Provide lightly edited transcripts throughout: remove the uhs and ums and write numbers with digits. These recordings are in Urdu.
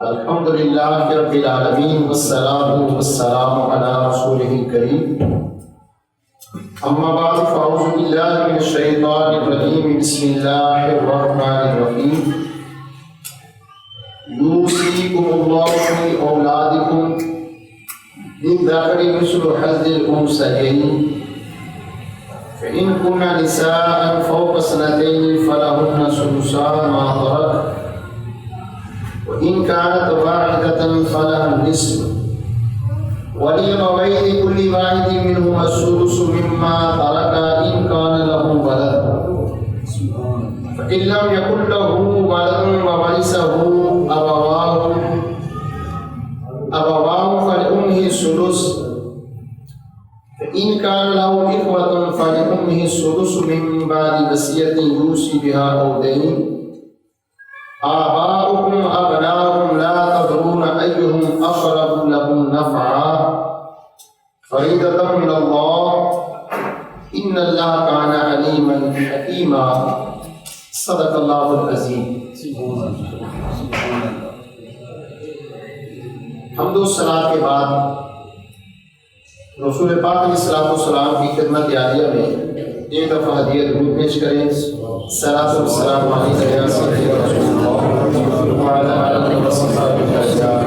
الحمد للہ رب العالمین والصلاة والسلام علی رسولہ الکریم اما بعد فاعوذ باللہ من الشیطان الرجیم بسم اللہ الرحمن الرحیم یوصیکم اللہ فی اولادکم للذکر مثل حظ الانثیین فإن كن نساء فوق اثنتين فلهن ثلثا ما ترك وإن كانت واحدة فلها النصف ولأبويه كل واحد منهما السدس مما ترك إن كان له ولد فإن لم يكن له ولد وورثه أبواه فلأمه السدس فإن كان له إخوة فلأمه السدس من بعد وصية يوصي بها أو دين آباؤكم أبناؤكم لا تدرون أيهم أقرب لكم نفعا فريضة من الله إن الله كان عليما حكيما صدق الله العظيم. حمد و صلاۃ کے بعد رسول پاک علیہ الصلوۃ والسلام کی خدمت عالیہ میں ایک دفعہ ہدیہ درود پیش کریں. صلاۃ و سلام علیک یا سیدی رسول اللہ وعلی آلہ وصحبہ اجمعین.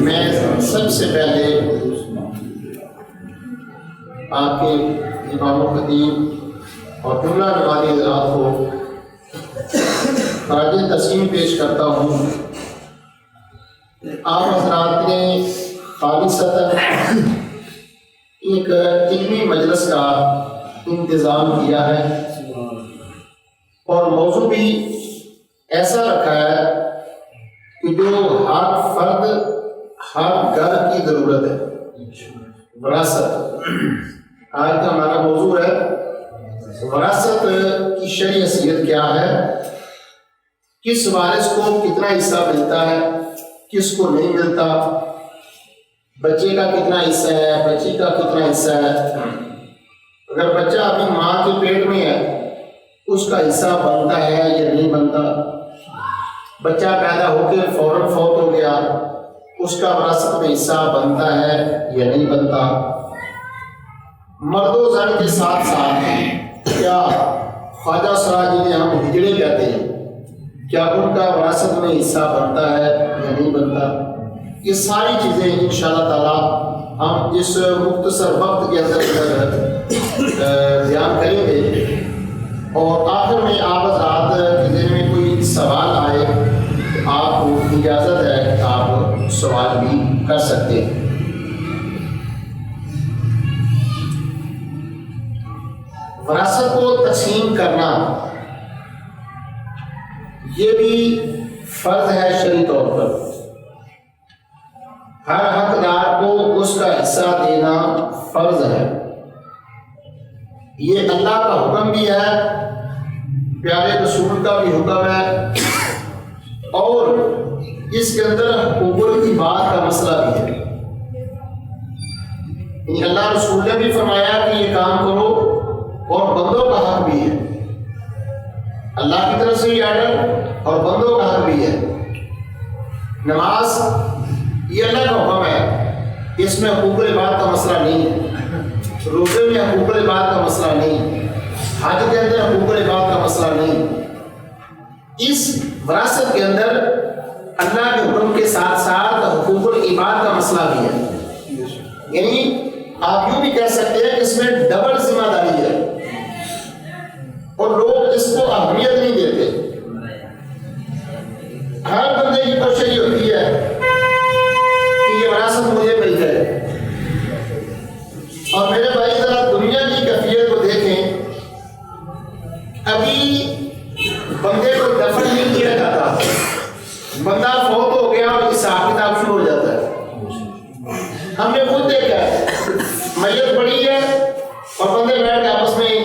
میں سب سے پہلے آپ کے امام و خطیب اور جملہ نمازی حضرات کو خراج تسلیم پیش کرتا ہوں. آپ حضرات نے خالصتاً ایک علمی مجلس کا انتظام کیا ہے اور موضوع بھی ایسا رکھا ہے کہ جو ہر فرد ہر گھر کی ضرورت ہے. وراثت آج کا ہمارا موضوع ہے. وراثت کی شرعی حیثیت کیا ہے, کس وارث کو کتنا حصہ ملتا ہے, کس کو نہیں ملتا, بچے کا کتنا حصہ ہے, بچی کا کتنا حصہ ہے. اگر بچہ اپنی ماں کے پیٹ میں ہے اس کا حصہ بنتا ہے یا نہیں بنتا. بچہ پیدا ہو کے فوراً فوت ہو گیا اس کا وراثت میں حصہ بنتا ہے یا نہیں بنتا. مرد و زن کے ساتھ ساتھ کیا خواجہ سراج جنہیں ہم ہجڑے کہتے ہیں, کیا ان کا وراثت میں حصہ بنتا ہے یا نہیں بنتا. یہ ساری چیزیں انشاءاللہ تعالی ہم اس مختصر وقت کے اندر بیان کریں گے. اور آخر میں آپ حضرات کے ذہن میں کوئی سوال آئے تو آپ کو اجازت ہے کہ آپ سوال بھی کر سکتے ہیں. وراثت کو تقسیم کرنا یہ بھی فرض ہے شرعی طور پر. ہر حقدار کو اس کا حصہ دینا فرض ہے. یہ اللہ کا حکم بھی ہے, پیارے رسول کا بھی حکم ہے, اور اس کے اندر حقوق العباد کا مسئلہ بھی ہے. یعنی اللہ رسول نے بھی فرمایا کہ یہ کام کرو اور بندوں کا حق بھی ہے. اللہ کی طرف سے بھی آرڈر اور بندوں کا حق بھی ہے. نماز یہ اللہ کا حکم ہے, اس میں حقوق العباد کا مسئلہ نہیں ہے. روزے میں حقوق العباد کا مسئلہ نہیں, حج کے اندر حقوق العباد کا مسئلہ نہیں. اس وراثت کے اندر اللہ کے حکم کے ساتھ ساتھ حقوق العباد کا مسئلہ بھی ہے. یعنی آپ یوں بھی کہہ سکتے ہیں کہ اس میں ڈبل ذمہ داری ہے اور لوگ اس کو اہمیت نہیں دیتے. ہر بندے کی کوشش یہ ہوتی ہے کہ یہ وراثت مجھے مل جائے. اور میرے بھائی ذرا دنیا کی کیفیت کو دیکھیں. ابھی بندے کو دفن نہیں کیا جاتا, بندہ فوت ہو گیا اور حساب کتاب شروع ہو جاتا ہے. ہم نے خود دیکھا ہے, میت پڑی ہے اور بندے بیٹھ کے آپس میں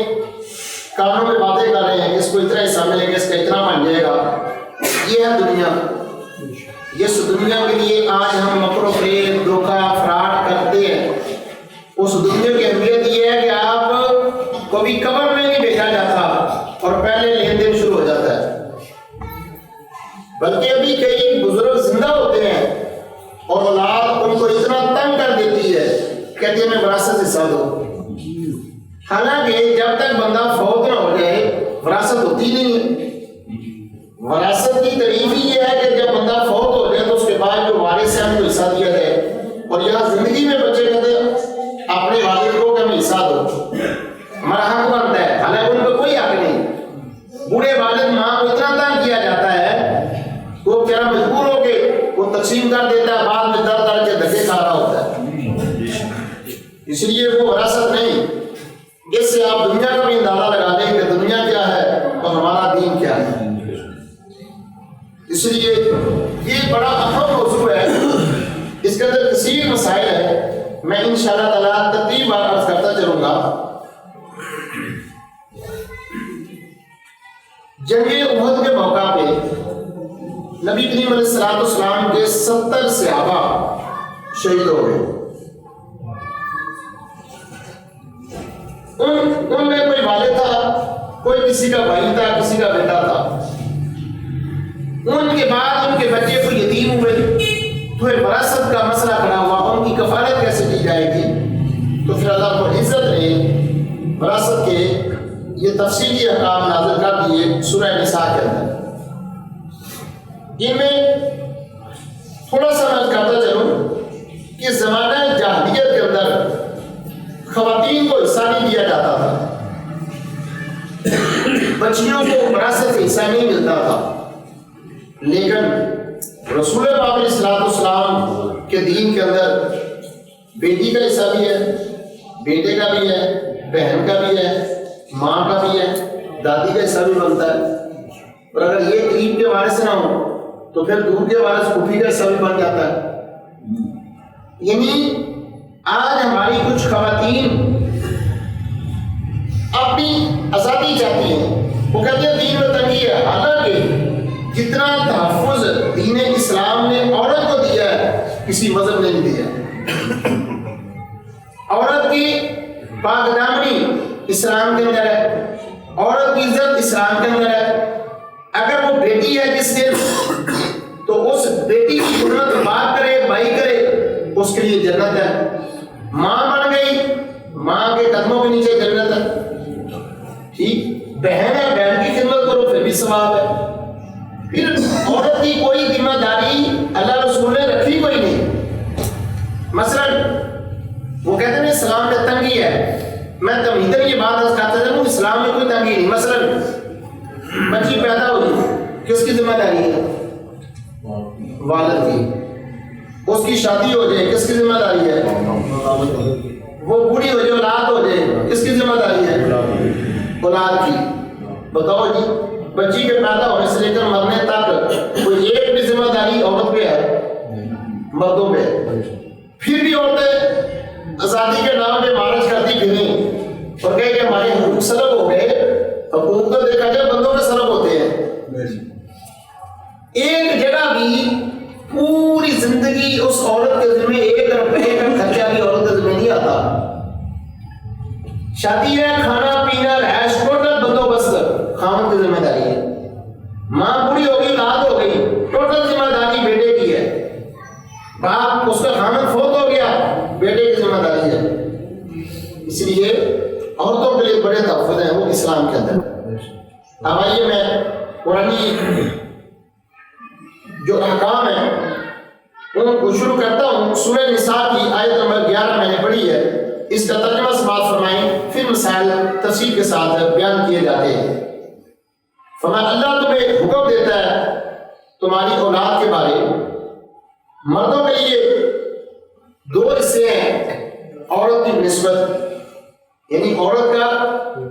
کانوں میں باتیں کر رہے ہیں, اس کو اتنا حصہ ملے گا, اس کا اتنا بن جائے گا. یہ ہے دنیا. اس دنیا کے لیے آج ہم مکر و فریب, دھوکہ, فراڈ کرتے ہیں. اس دنیا کی اہمیت یہ ہے کہ آپ کو بھی قبر میں نہیں بھیجا جاتا اور پہلے لین دین شروع ہو جاتا ہے. بلکہ ابھی کئی بزرگ زندہ ہوتے ہیں اور اولاد ان کو اتنا تنگ کر دیتی ہے، کہتے ہیں میں وراثت حصہ دو، حالانکہ جب تک بندہ فوت نہ ہو جائے وراثت ہوتی نہیں ہے۔ وراثت کی تعریف ہی یہ ہے کہ جب بندہ فوت ہو جائے تو اس کے بعد جو وارث ہے ان کو حصہ دیا جائے، اور یہاں زندگی میں بچے کہتے ہیں اپنے والد کو کہ ہمیں حصہ دو، ہمارا حق بنتا ہے، حالانکہ ان کو کوئی حق نہیں۔ بوڑھے والد ماں کو اتنا تنگ کیا جاتا ہے وہ کیا مجبور ہو کے وہ تقسیم کر دیتا ہے، بعد میں در در کے دھکے کھا رہا ہوتا ہے، اس لیے وہ وراثت نہیں۔ اس سے آپ دنیا کا بھی اندازہ لگا لیں کہ دنیا کیا ہے اور ہمارا دین کیا ہے۔ اس لیے یہ بڑا اہم موضوع ہے، اس کے اندر کثیر مسائل ہے، میں انشاءاللہ تعالیٰ ترتیب بار عرض کرتا چلوں گا۔ جنگ احد کے موقع پہ نبی کریم علیہ السلام کے 70 صحابہ شہید ہو گئے۔ ان میں کوئی والد تھا، کوئی کسی کا بھائی تھا، کسی کا بیٹا تھا۔ ان کے بعد ان کے بچے کو یتیم ہوئے، تو وراثت کا مسئلہ کھڑا ہوا، ان کی کفالت کیسے کی جائے گی؟ تو پھر اللہ کو عزت نے وراثت کے یہ تفصیلی احکام نازل کر دیے سورہ نساء کے اندر۔ ان میں تھوڑا سا میں کرتا چلوں کہ زمانہ جاہلیت کے اندر خواتین کو حصہ نہیں دیا جاتا تھا، بچیوں کو وراثت سے حصہ نہیں ملتا تھا، لیکن رسول پاک علیہ السلام کے دین کے اندر بیٹی کا حصہ بھی ہے، بیٹے کا بھی ہے، بہن کا بھی ہے، ماں کا بھی ہے، دادی کا حصہ بھی بنتا ہے، اور اگر یہ قریب کے وارث نہ ہو تو پھر دور کے وارث پھوپھی کا حصہ بھی بن جاتا ہے۔ یعنی آج ہماری کچھ خواتین اپنی آزادی چاہتی ہیں، وہ کہتے ہیں دین میں تنگی ہے، حالانکہ جتنا تحفظ دین اسلام نے عورت کو دیا ہے کسی مذہب نے نہیں دیا۔ عورت کی پاک دامنی اسلام کے اندر ہے، عورت کی عزت اسلام کے اندر ہے۔ اگر وہ بیٹی ہے جس کے تو اس بیٹی کی حرمت باپ کرے بھائی کرے اس کے لیے جنت ہے۔ ماں بن گئی، ماں کے قدموں کے نیچے جنت ہے، ٹھیک۔ بہن ہے، بہن کی خدمت کرو پھر بھی ثواب ہے۔ پھر عورت کی کوئی ذمہ داری اللہ رسول نے رکھی کوئی نہیں۔ مثلا وہ کہتے ہیں اسلام میں تنگی ہے، میں تمہیدن یہ بات کرتا تھا اسلام میں کوئی تنگی نہیں۔ مثلا بچی پیدا ہوئی، کس کی ذمہ داری ہے؟ والد کی۔ اس کی شادی ہو جائے، کس کی ذمہ داری ہے؟ وہ بوڑھی ہو جائے، اولاد ہو جائے، کس کی ذمہ داری ہے؟ اولاد کی۔ بتاؤ جی، بچی کے پیدا ہونے سے لے کر مرنے تک کوئی ایک بھی ذمہ داری عورت پہ ہے؟ مردوں پہ۔ پھر بھی عورتیں آزادی کے نام پہ مارچ کرتی پھریں اور کہے کہ ہمارے حقوق سلب ہو گئے۔ حقوق تو دیکھا جائے بندوں کے سلب ہوتے ہیں۔ ایک جگہ بھی پوری زندگی اس عورت کے ذمہ 1 روپے کا خرچہ بھی عورت کے ذمہ نہیں آتا۔ شادی ہے، کھانا پینا رہائش ٹوٹل بندوبست خاوند کی ذمہ داری ہے۔ ماں بوڑھی ہو گئی، اولاد ہو گئی، ٹوٹل ذمہ داری بیٹے کی ہے۔ باپ اس کا خاوند فوت ہو گیا، بیٹے کی ذمہ داری ہے۔ اس لیے عورتوں کے لیے بڑے تحفظ ہیں وہ اسلام کے اندر۔ اب آئیے میں قرآنی جو احکام ہیں ان کو شروع کرتا ہوں۔ سورہ نساء کی آیت نمبر 11 میں نے پڑھی ہے، اس کا ترجمہ سماعت فرمائیں، پھر مسائل تفصیل کے ساتھ بیان کیے جاتے ہیں۔ فرمایا اللہ تمہیں حکم دیتا ہے تمہاری اولاد کے بارے۔ مردوں کے لیے 2 حصے ہیں عورت کی نسبت، یعنی عورت کا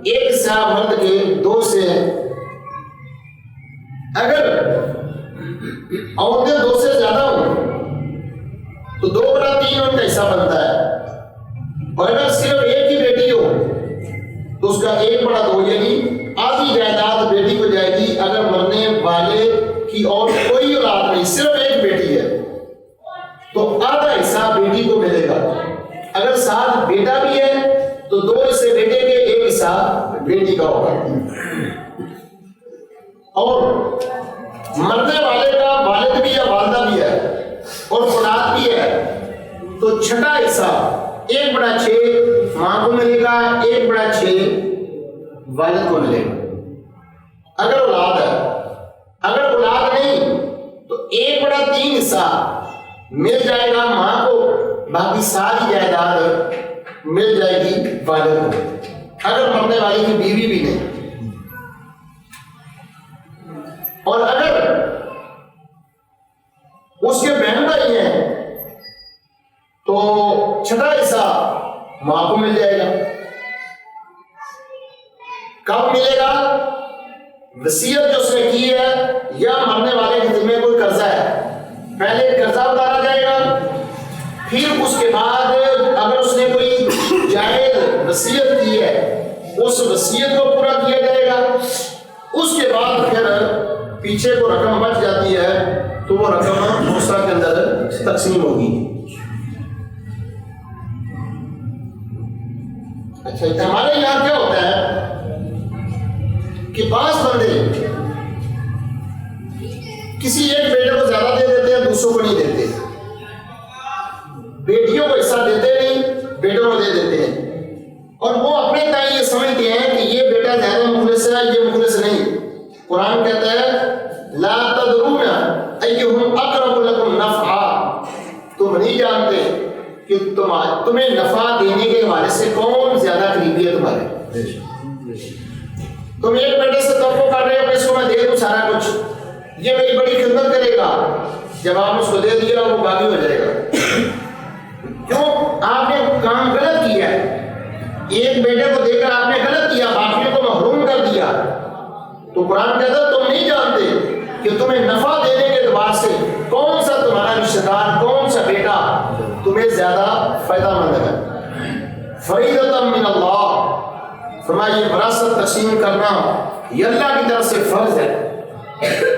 1 حصہ مرد کے 2 حصے ہیں۔ اگر عورتیں 2 سے زیادہ ہوں تو 2/3 ان کا حصہ بنتا ہے، اور اگر صرف ایک ہی بیٹی ہو تو اس کا 1/2 یعنی آدھی جائیداد بیٹی کو جائے گی۔ اگر مرنے والے کی اور کوئی اولاد نہیں، صرف ایک بیٹی ہے تو آدھا حصہ بیٹی کو ملے گا۔ اگر ساتھ بیٹا بھی ہے تو 2 حصے بیٹے کے، 1 حصہ بیٹی کا ہوگا۔ اور مرنے والے کا والد بھی ہے والدہ بھی ہے اور اولاد بھی ہے تو چھٹا حصہ 1/6 ماں کو ملے گا، 1/6 والد کو ملے گا اگر اولاد ہے۔ اگر اولاد نہیں تو 1/3 حصہ مل جائے گا ماں کو، باقی ساری جائیداد مل جائے گی والد کو اگر مرنے والی کی بیوی بھی نہیں۔ اور اگر اس کے بہن بھائی ہیں تو چھٹا حصہ ماں کو مل جائے گا۔ کب ملے گا؟ وصیت جو اس نے کی ہے یا مرنے والے کے ذمہ کوئی قرضہ ہے، پہلے قرضہ اتارا جائے گا، پھر اس کے بعد اگر اس نے کوئی جائز وصیت کی ہے اس وصیت کو پورا کیا جائے گا۔ اس کے بعد پھر پیچھے کو رقم بچ جاتی ہے تو وہ رقم دوسرا کے اندر تقسیم ہوگی۔ اچھا ہمارے یہاں کیا ہوتا ہے کہ بعض بندے کسی ایک بیٹے کو زیادہ دے دیتے ہیں، دوسروں کو نہیں دیتے، بیٹیوں کو حصہ دیتے نہیں، بیٹوں کو دے دیتے ہیں، اور وہ اپنے تئیں یہ سمجھتے ہیں کہ یہ بیٹا زیادہ مخلص ہے، یہ مخلص نہیں۔ قرآن کہتا ہے لا تدرون ایہم اقرب لکم نفعا، تم نہیں جانتے کہ تمہیں نفع دینے کے حوالے سے کون زیادہ قریبی ہے تمہارے۔ تم ایک بیٹے سے توقع کر رہے ہو کہ اس کو میں دے دوں سارا کچھ، یہ میری بڑی خدمت کرے گا، جب آپ اس کو دے دیا وہ باغی ہو جائے گا۔ کیوں؟ آپ نے کام غلط کیا ہے، ایک بیٹے کو دے کر آپ نے غلط کیا، باقیوں کو محروم کر دیا۔ تو قرآن کہتا ہے تم نہیں جانتے کہ تمہیں نفع دینے کے اعتبار سے کون سا تمہارا رشتہ دار، کون سا بیٹا تمہیں زیادہ فائدہ مند ہے۔ فریضۃ من اللہ، فرمایا یہ وراثت تقسیم کرنا یہ اللہ کی طرف سے فرض ہے۔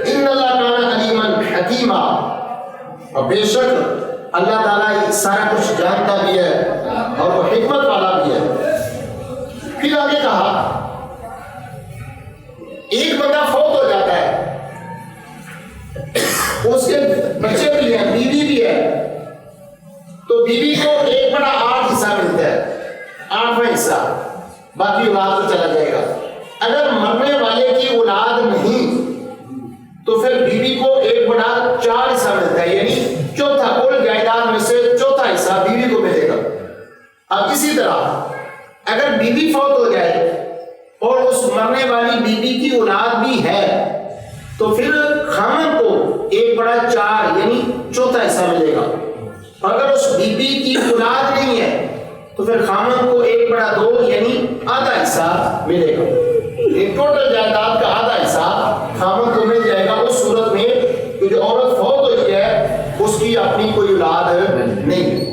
ان اللہ کان علیما حکیما، اور بے شک اللہ تعالیٰ سارا کچھ جانتا بھی ہے اور وہ حکمت والا بھی ہے۔ پھر آگے کہا ایک بندہ فوت ہو جاتا ہے، اس کے بچے بھی ہیں، بیوی بھی ہے، تو بیوی کو 1/8 حصہ ملتا ہے، 8واں حصہ، باقی اولاد کو چلا جائے گا۔ اگر مرنے والے کی اولاد نہیں تو پھر بیوی کو 1/4 حصہ ملتا ہے، یعنی چوتھا، کل جائیداد میں سے چوتھا حصہ بیوی کو ملے گا۔ اب اسی طرح اگر بیوی فوت ہو جائے اور اس مرنے والی بیوی کی اولاد بھی ہے تو پھر خامن کو 1/4 یعنی چوتھا حصہ ملے گا۔ اگر اس بیوی کی اولاد نہیں ہے تو پھر خامن کو 1/2 یعنی آدھا حصہ ملے گا۔ ٹوٹل جائیداد کا آدھا حصہ خامن کو مل جائے گا اس صورت میں کہ جو عورت فوت ہوئی ہے اس کی اپنی کوئی اولاد نہیں ہے۔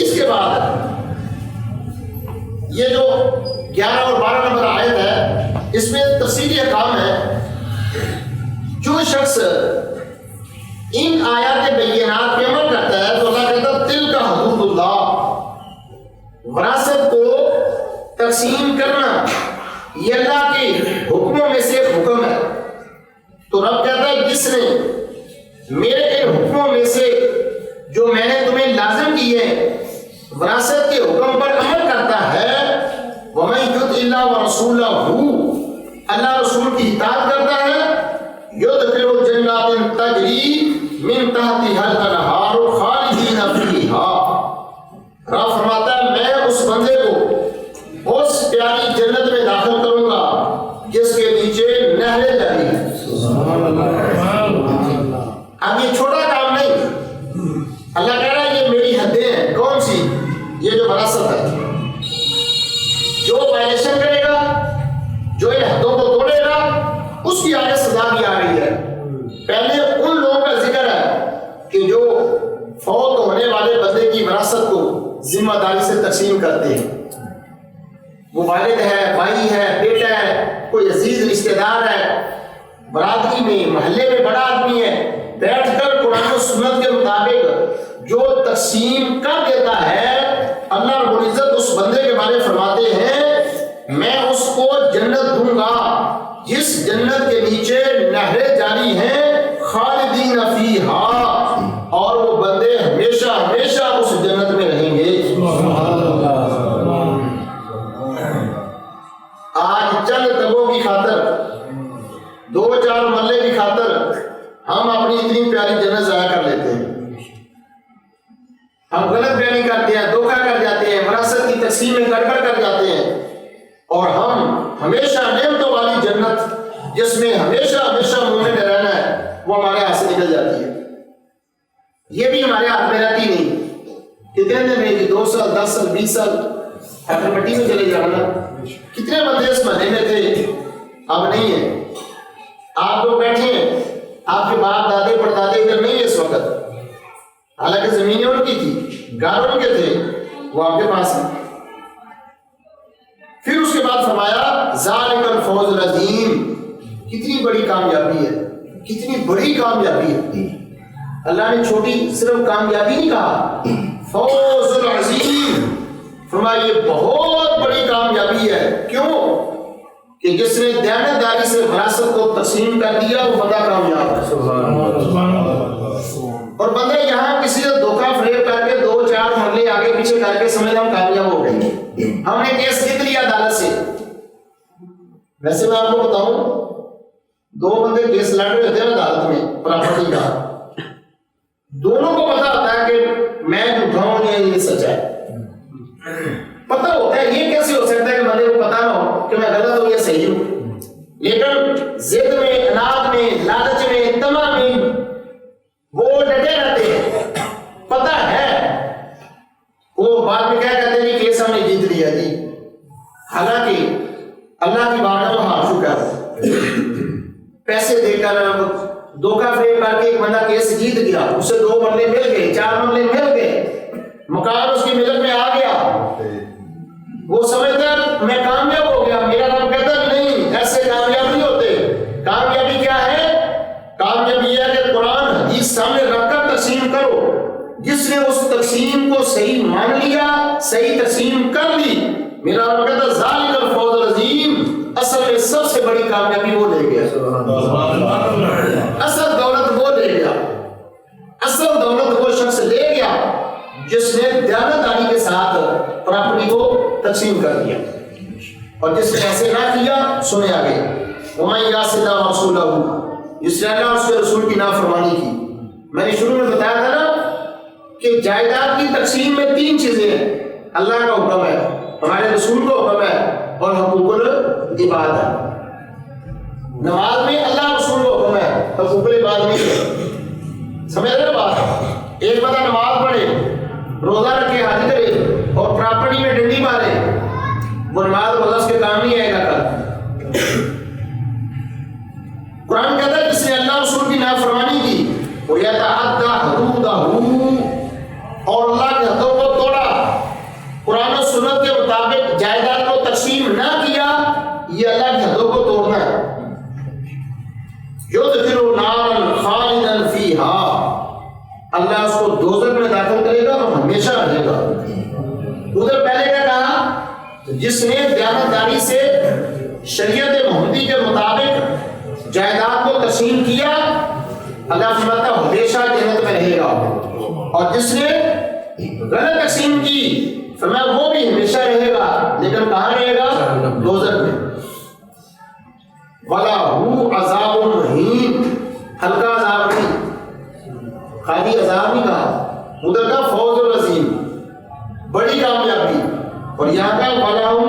اس کے بعد یہ جو 11 اور 12 نمبر آیت ہے اس میں تفصیلی احکام ہے۔ جو شخص ان آیات بینات پہ عمل کرتا ہے تو اللہ کہتا ہے تلک حدود اللہ، وراثت کو تقسیم کرنا یہ اللہ کے حکموں میں سے ایک حکم ہے۔ تو رب کہتا ہے جس نے میرے ان حکموں میں سے جو میں نے تمہیں لازم کیے وراثت کے حکم پر عمل کرتا ہے، وَمَن يُطِعِ اللَّهَ وَرَسُولَهُ، اللہ رسول کی اطاعت کرتا ہے، يُدْخِلُهُ جَنَّاتٍ تَجْرِي مِن تَحْتِهَا الْأَنْهَارُ خَالِدِينَ فِيهَا، رب فرماتا ہے میں اس بندے کو اس پیاری جنت میں داخل کروں گا جس کے نیچے نہریں جاری ہیں۔ اب یہ چھوٹا کام نہیں، اللہ کہہ رہا ہے یہ میری حدیں ہیں۔ کون سی؟ یہ جو وراثت ہے، جو وائلیشن کرے گا، جو ان حدوں کو توڑے گا، اس کی آگے سزا بھی آ رہی ہے۔ پہلے ان لوگوں کا ذکر ہے کہ جو فوت ہونے والے بندے کی وراثت کو ذمہ داری سے تقسیم کرتے ہیں، وہ والد ہے، بھائی ہے، بیٹا ہے، کوئی عزیز رشتہ دار ہے، برادری میں، محلے میں بڑا آدمی ہے، بیٹھ کر قرآن و سنت کے مطابق جو تقسیم کر دیتا ہے، اللہ رب العزت اس بندے کے بارے فرماتے ہیں میں اس کو جنت دوں گا جس جنت کے نیچے نہریں جاری ہیں خالدین فیہا، اور وہ بندے ہمیشہ ہمیشہ اس جنت میں رہیں گے۔ آج چند تگوں کی خاطر، دو چار ملے کی خاطر ہم اپنی اتنی پیاری جنت ضائع کر لیتے ہیں، ہم غلط بیانی کرتے ہیں، دھوکہ کر جاتے ہیں، وراثت کی تقسیم میں گڑبڑ کر جاتے ہیں، اور ہم ہمیشہ نعمتوں والی جنت جس میں ہمیشہ ہمیشہ مومن رہنا ہے وہ ہمارے ہاتھ سے نکل جاتی ہے۔ یہ بھی ہمارے ہاتھ میں رہتی نہیں، کتنے دن رہے گی، 2 سال 10 سال 20 سال اپنے مٹی میں چلے جانا۔ کتنے بندے اس محلے میں تھے، اب نہیں ہے۔ آپ لوگ بیٹھے ہیں، آپ کے باپ دادے پردادے ادھر نہیں ہے اس وقت، حالانکہ زمینیں ان کی تھی، گھر ان کے تھے، وہ آپ کے پاس ہیں۔ پھر اس کے بعد فرمایا ذالک الفوز العظیم، کتنی بڑی کامیابی ہے، کتنی بڑی کامیابی ہے۔ اللہ نے چھوٹی صرف کامیابی نہیں کہا، فوز العظیم، فرمایا یہ بہت بڑی کامیابی ہے۔ کیوں؟ کہ جس نے دیانتداری سے وراثت کو تقسیم کر دیا وہ بندہ کامیاب ہے۔ اور بندہ یہاں کسی سے دھوکہ فریب کر کے 2 4 مرلے آگے پیچھے کر کے سمجھ ہم کامیاب ہو گئے، ہم نے کیس جیت لیا عدالت سے۔ ویسے میں آپ کو بتاؤں، 2 بندے کیس لڑ رہے ہوتے ہیں عدالت میں پراپرٹی کا، دونوں کو پتا ہوتا ہے کہ میں جھوٹا ہوں یا یہ سچ ہے، پتہ ہوتا ہے۔ یہ کیسے ہو سکتا ہے کہ بندے کو پتا نہ ہو کہ میں غلط ہوں یا صحیح ہوں، لیکن ضد میں، اناد میں، لالچ میں، طمع میں وہ ڈٹے رہتے ہیں۔ پتہ ہے وہ بعد میں کیا کہتے ہیں کہ کیس ہم نے جیت لیا جی، حالانکہ اللہ کی بارگاہ میں ہار چکا ہے۔ پیسے دے کر دھوکہ فریب کر کے ایک بندہ کیس جیت گیا، اسے 2 مرلے مل گئے، 4 مرلے مل گئے، مکان اس کی ملک میں آ گیا، وہ سمجھتا ہے میں کامیاب ہو گیا۔ میرا رب کہتا ہے نہیں، ایسے کامیاب نہیں ہوتے۔ کامیابی کیا ہے؟ کامیابی یہ ہے کہ قرآن حدیث سامنے رکھ کر تقسیم کرو۔ جس نے اس تقسیم کو صحیح مان لیا، صحیح تقسیم کر لی، میرا رب کہتا ہے ذالک الفوز العظیم، اصل میں سب سے بڑی کامیابی وہ لے گیا، اصل دولت وہ لے گیا، اصل دولت وہ شخص لے گیا جس نے دیانتداری کے ساتھ پراپرٹی کو تقسیم کر دیا۔ اور جس نے ایسے نہ کیا، سنے آگے، وَمَن يَعْصِ اللَّهَ وَرَسُولَهُ، جس نے اللہ اور اس کے رسول کی نافرمانی کی۔ میں نے شروع میں بتایا تھا نا کہ جائیداد کی تقسیم میں 3 چیزیں ہیں، اللہ کا حکم ہے، ہمارے رسول کا حکم ہے، اور حقوق العباد ہے۔ نماز میں اللہ رسول کا حکم ہے، حقوق العباد نہیں ہے۔ سمجھ رہے بات؟ ایک بندہ نماز پڑھے، روزہ رکھے، حج کرے، اور پراپرٹی میں ڈنڈی مارے، وہ نماز روزہ اس کے کام نہیں آئے گا کل۔ قرآن کہتا ہے جس نے اللہ رسول کی نافرمانی کی، وہ یتعدی حدودہ، اور اللہ کے حدوں کو توڑا، قرآن و سنت کے مطابق جائیداد کو تقسیم نہ کیا، یہ اللہ کی حدوں کو توڑنا ہے۔ یدخل نارا خالدا فیہا، اللہ اس کو دوزخ میں داخل کرے گا اور ہمیشہ رہے گا۔ ادھر پہلے کیا کہا؟ جس نے دیانتداری سے شریعت محمدی کے مطابق جائیداد کو تقسیم کیا، اللہ فرماتا ہے ہمیشہ جنت میں رہے گا، اور جس نے غلط تقسیم کی فرمایا وہ بھی ہمیشہ رہے گا، لیکن کہاں رہے گا؟ دوزخ میں۔ وَلَهُ عَذَابٌ مُّهِينٌ، ہلکا عذاب نہیں، خالی عذاب نہیں کہا، ادھر کا فوز العظیم، بڑی کامیابی، اور یہاں کا وَلَهُ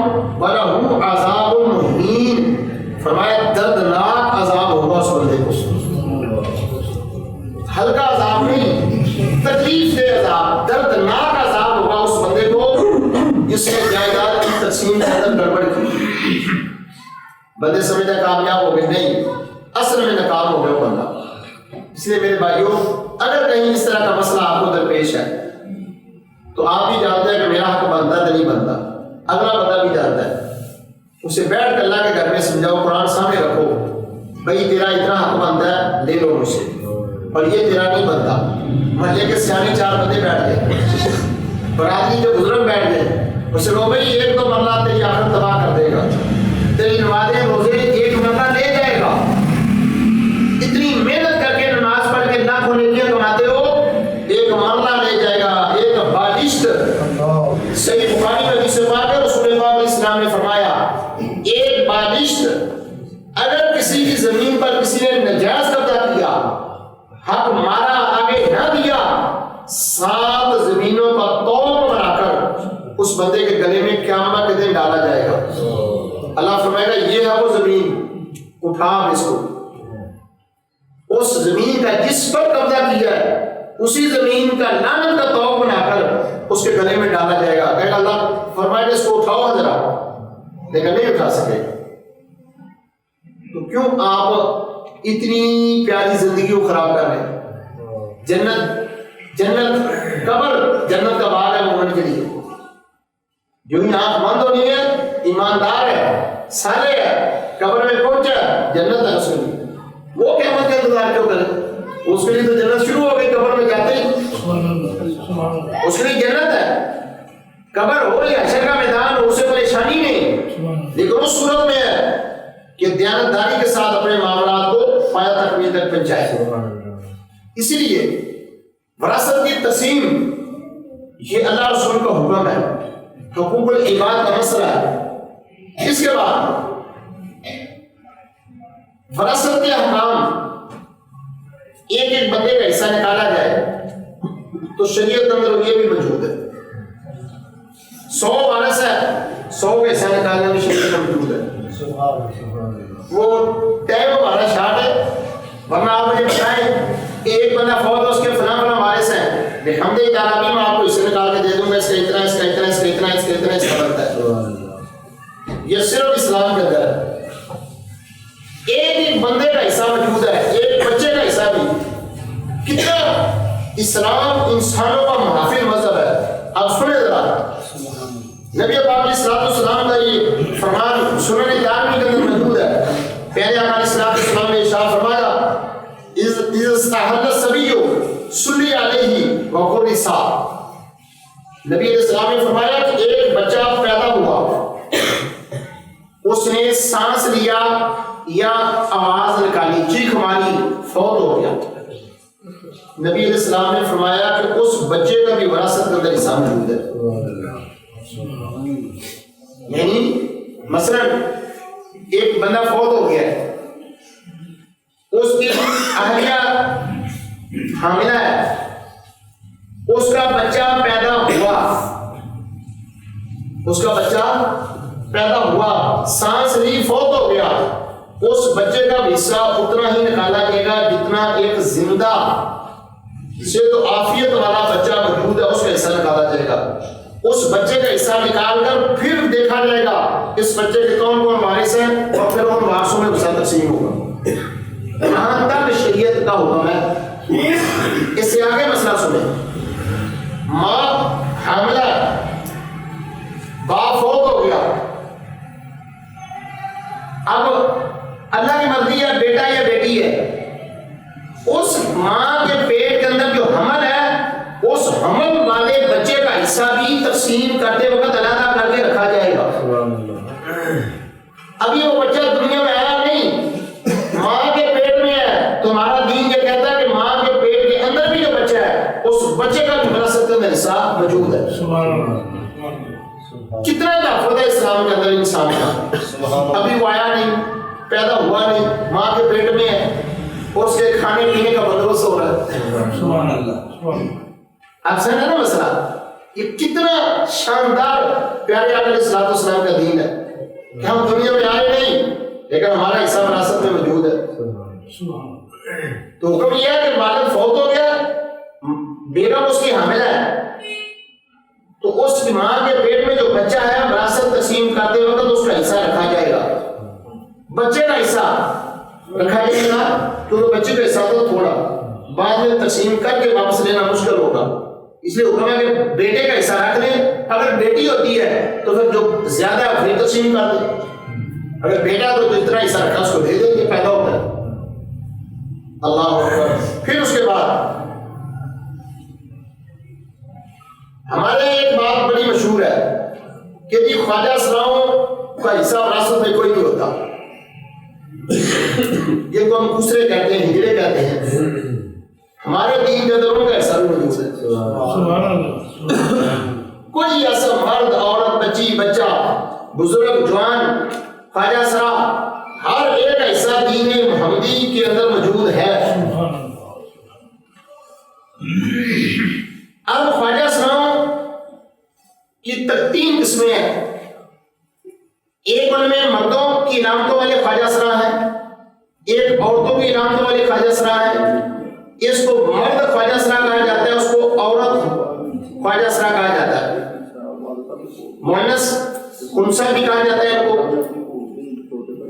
عَذَابٌ مُّهِينٌ، فرمایا دردناک عذاب ہوگا اس بندے کو، ہلکا عذاب نہیں، تکلیف دہ عذاب، دردناک عذاب ہوگا اس بندے کو جس نے جائیداد کی تقسیم کے اندر گڑبڑ کی۔ بندے سمجھتا کامیاب ہو گئے، نہیں، اصل میں ناکام ہو گیا بندہ۔ اس لیے میرے بھائیوں، اگر کہیں اس طرح کا مسئلہ آپ کو درپیش ہے تو آپ بھی جانتے ہیں کہ میرا حق بنتا ہے نہیں بنتا، اگلا بندہ بھی جانتا ہے، اسے بیٹھ کر اللہ کے گھر میں سمجھاؤ، قرآن سامنے رکھو، بھائی تیرا اتنا حق بنتا ہے لے لو مجھ سے، اور یہ تیرا نہیں بنتا۔ محلے کے سیانے 4 بندے بیٹھ گئے، برادری کے بزرگ بیٹھ گئے، اسے کہو بھائی ایک تو مرلہ تیری آخرت تباہ کر دے گا، تیری نمازیں روزے 1 مرلہ لے جائے گا، بالشت، اگر کسی کی زمین پر کسی نے ناجائز قبضہ کیا، حق مارا آگے نہ دیا، 7 زمینوں کا توق بنا کر اس بندے کے گلے میں قیامت کے دن ڈالا جائے گا۔ اللہ فرمائے گا یہ ہے وہ زمین، اٹھا اس کو، اس زمین کا جس پر قبضہ کیا ہے اسی زمین کا لعنت کا توق بنا کر اس کے گلے میں ڈالا جائے گا۔ کہے گا اللہ فرمائے گا اس کو اٹھاؤ ذرا، لیکن نہیں اٹھا سکے۔ تو کیوں آپ اتنی پیاری زندگی کو خراب کر رہے ہیں؟ جنت قبر جنت کا باغ ہے مومن کے لیے، جو ہی آنکھ بند ہونی ہے، ایماندار ہے، صالح ہے، قبر میں پہنچا، جنت ہے اس کے لیے۔ وہ قیامت کا انتظار کیوں کرے؟ اس کے لیے تو جنت شروع ہو گئی قبر میں جاتے ہی، اس کے لیے جنت ہے۔ قبر ہو یا حشر کا میدان ہو، اسے پریشانی نہیں، لیکن اس صورت میں ہے کہ دیانتداری کے ساتھ اپنے معاملات کو پایہ تکمیل تک پہنچائے۔ اسی لیے وراثت کی تقسیم یہ اللہ رسول کا حکم ہے، حقوق العباد کا مسئلہ ہے۔ اس کے بعد وراثت کے احکام، ایک بندے کا حصہ نکالا جائے تو شریعت اندر یہ بھی موجود ہے۔ 100 وارث ہے، 100 کا حصہ نکالنے میں شریعت موجود ہے۔ وہ طے ہمارا شارٹ ہے، ورنہ آپ مجھے بتائیں ایک بندہ فوت ہے، اس کے فلاں فلاں وارث ہیں، بحمد تعالیٰ بھی میں آپ کو اسے نکال کے دے دوں گا، اس کا اتنا، اس کا اتنا، اس کا اتنا، اس کا اتنا، اس کا بنتا ہے۔ یہ صرف اسلام کے اندر ہے۔ ایک بندے کا حصہ موجود ہے، ایک بچے کا حصہ بھی۔ کتنا اسلام انسانوں کا محافظ مذہب ہے۔ آپ سنیں ذرا، نبی پاک علیہ الصلوۃ والسلام کا یہ فرمان سنن دارمی کے اندر موجود ہے۔ پہلے آقا علیہ الصلوۃ والسلام نے ارشاد فرمایا، اذ استحل الصبی صلی علیہ وقل صاحب۔ نبی علیہ السلام نے فرمایا کہ ایک بچہ پیدا ہوا، اس نے سانس لیا یا آواز نکالی، چیخ ماری، فوت ہو گیا۔ نبی علیہ السلام نے فرمایا کہ اس بچے کا بھی وراثت کے اندر حصہ موجود ہے۔ یعنی مثلا ایک بندہ فوت ہو گیا ہے، اس کی اہلیہ حاملہ ہے، اس کا بچہ پیدا ہوا، اس کا بچہ پیدا ہوا، سانس لی، فوت ہو گیا، اس بچے کا حصہ اتنا ہی نکالا جائے گا جتنا ایک زندہ سے تو عافیت والا بچہ موجود ہے، اس کا حصہ نکالا جائے گا۔ اس بچے کا حصہ نکال کر پھر دیکھا جائے گا اس بچے کے کون کون وارث ہیں، اور پھر ان وارثوں میں حصہ تقسیم ہوگا۔ یہاں تک شریعت کا حکم ہے۔ اس سے آگے مسئلہ سنیں، ماں حاملہ، باپ فوت ہو گیا، اب اللہ کی مرضی ہے بیٹا یا بیٹی ہے، اس ماں کے پیٹ کے اندر جو حمل ہے، اس حمل والے بچے کا حصہ بھی تقسیم کرتے وقت علیحدہ کر کے رکھا جائے گا۔ ابھی وہ بچہ دنیا میں آیا نہیں، ماں کے پیٹ میں ہے، تو ہمارا دین یہ کہتا ہے کہ ماں کے پیٹ کے اندر بھی جو بچہ ہے، اس بچے کا بھی وراثت کے اندر حصہ موجود ہے۔ کتنا تحفظ ہے اسلام کے اندر انسان کا۔ ابھی وہ آیا نہیں، پیدا ہوا نہیں، ماں کے پیٹ میں ہے، اور اس کے کھانے پینے کا بندوبست ہو رہا ہے۔ آپ سمجھیں نا مسئلہ، یہ کتنا شاندار پیارے آقا علیہ الصلوۃ والسلام کا دین ہے کہ ہم دنیا میں آئے نہیں لیکن ہمارا حصہ وراثت میں موجود ہے۔ تو حکم یہ ہے کہ والد فوت ہو گیا، بیگم اس کی حاملہ ہے، تو اس ماں کے پیٹ میں جو بچہ ہے وراثت تقسیم کرتے وقت اس کا حصہ رکھا جائے گا، بچے کا حصہ رکھا جائے گا، کیونکہ بچے کا حصہ تو تھوڑا بعد میں تقسیم کر کے واپس لینا مشکل ہوگا، اس لیے حکم ہے کہ بیٹے کا حصہ رکھ لیں۔ اگر بیٹی ہوتی ہے تو پھر جو زیادہ ہے پھر تقسیم کر دیں، اگر بیٹا تو جتنا حصہ رکھا اس کو دے دیں، یہ پیدا ہوتا ہے۔ اللہ اکبر۔ پھر اس کے بعد ہمارے ایک بات بڑی مشہور ہے کہ جی خواجہ اسلاؤں کا حصہ وراثت میں کوئی نہیں ہوتا، یہ کو ہم دوسرے کہتے ہیں، ہجڑے کہتے ہیں۔ ہمارے دین کے اندر ان کا حصہ بھی موجود ہے۔ کوئی ایسا مرد، عورت، بچی، بچہ، بزرگ، جوان، خواجہ اسرا، ہر ایک حصہ دین محمدی کے اندر موجود ہے۔ اب خواجہ اسرا کی تین قسمیں ہیں۔ ایک ان میں مردوں کی علامتوں والے خواجہ اسرا ہیں، ایک عورتوں کی علامتوں والے خواجہ اسرا ہیں۔ اس کو مرد خواجہ اسرا کہا جاتا ہے، اس کو عورت خواجہ اسرا کہا جاتا ہے۔ مؤنث خنثی بھی کہا جاتا ہے ان کو۔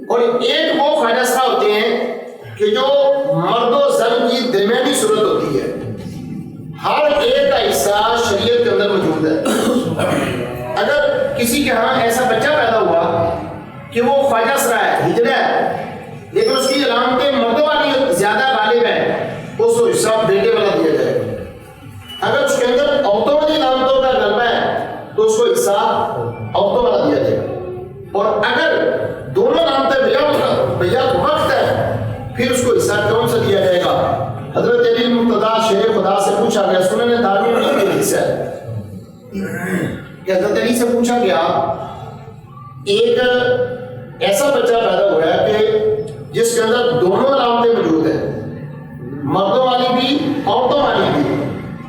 اور ایک وہ خواجہ اسرا ہوتے ہیں کہ جو مرد و زن کی درمیانی صورت ہوتی ہے، ہر ایک کا حصہ شریعت کے اندر موجود ہے۔ اگر کسی کے ہاں ایسا بچہ پیدا ہوا کہ وہ خواجہ اسرا ہے، ہجڑا ہے، لیکن اس کی علامتیں مردوں والی زیادہ غالب ہے، اس کو حصہ بیٹے والا دیا جائے گا۔ اگر اس کے اندر عورتوں والی علامتوں کا غلبہ ہے تو اس کو حصہ عورتوں والا دیا جائے گا۔ اور اگر دونوں علامتیں بھیا وقت ہے پھر اس کو حصہ کون سا دیا جائے گا؟ حضرت علی مرتضیٰ شیر خدا سے پوچھا گیا، سنن دارمی میں یہ حدیث ہے کہ حضرت علی سے پوچھا گیا، ایک ایسا بچہ پیدا ہوا ہے کہ جس کے اندر دونوں علامتیں موجود ہیں، مردوں والی بھی عورتوں والی بھی،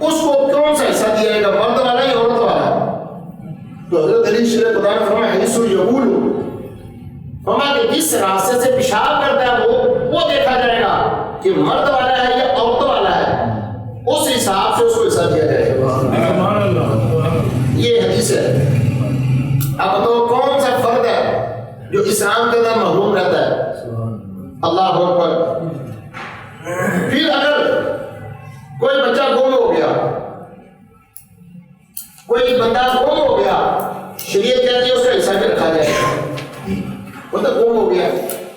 اس کو کون سا حصہ دیا جائے گا، مرد والا یا عورت والا؟ تو حضرت علی شیر خدا نے فرمایا حیث یقول، فرمایا کہ جس راستے سے پیشاب کرتا ہے وہ دیکھا جائے گا کہ مرد والا ہے یا عورت والا ہے، اس حساب سے اس کو حصہ دیا جائے گا۔ یہ حدیث ہے۔ اب تو کون سا فرد ہے جو اسلام کے اندر محروم رہتا ہے؟ اللہ اکبر۔ پھر اگر کوئی بچہ گم ہو گیا، کوئی بندہ گم ہو گیا، شریعت کہتی ہے اس کا حصہ بھی رکھا جائے گا۔ وہ تو گم ہو گیا،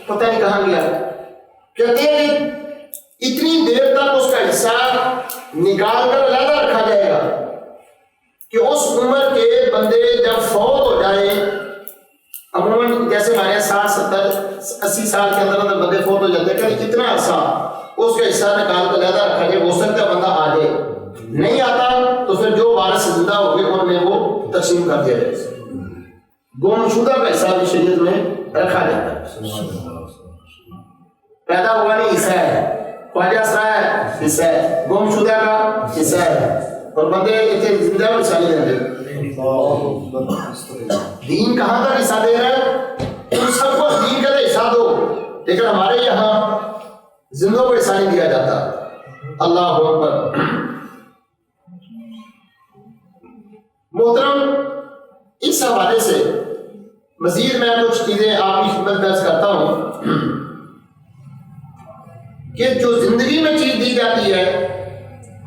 پتہ نہیں کہاں گیا، کہتے ہیں اتنی دیر تک اس کا حصہ نکال کر علیحدہ رکھا جائے گا کہ اس عمر کے بندے جب فوت ہو جائے، عموماً جیسے ہمارے 60 70 80 سال کے اندر اندر بندے فوت ہو جاتے ہیں، کہ اتنا عرصہ اس کا حصہ نکال کر علیحدہ رکھا جائے۔ ہو سکتا ہے بندہ آ جائے، نہیں آتا تو پھر جو وارث زندہ ہو گئے ان میں وہ تقسیم کر دیا جائے۔ گم شدہ کا حصہ بھی شریعت میں رکھا جاتا ہے۔ پیدا ہوا نہیں حصہ ہے، خواجہ اسرا ہے حصہ ہے، گم شدہ کا حصہ ہے، اور بندے اتنے زندہ میں حصہ نہیں دیں گے۔ دین کہاں تک حصہ دے رہا ہے؟ تم سب کو دین کا حصہ دو، لیکن ہمارے یہاں زندوں کو حصہ نہیں دیا جاتا۔ اللہ اکبر۔ محترم، اس حوالے سے مزید میں کچھ چیزیں آپ کی خدمت درج کرتا ہوں کہ جو زندگی میں چیز دی جاتی ہے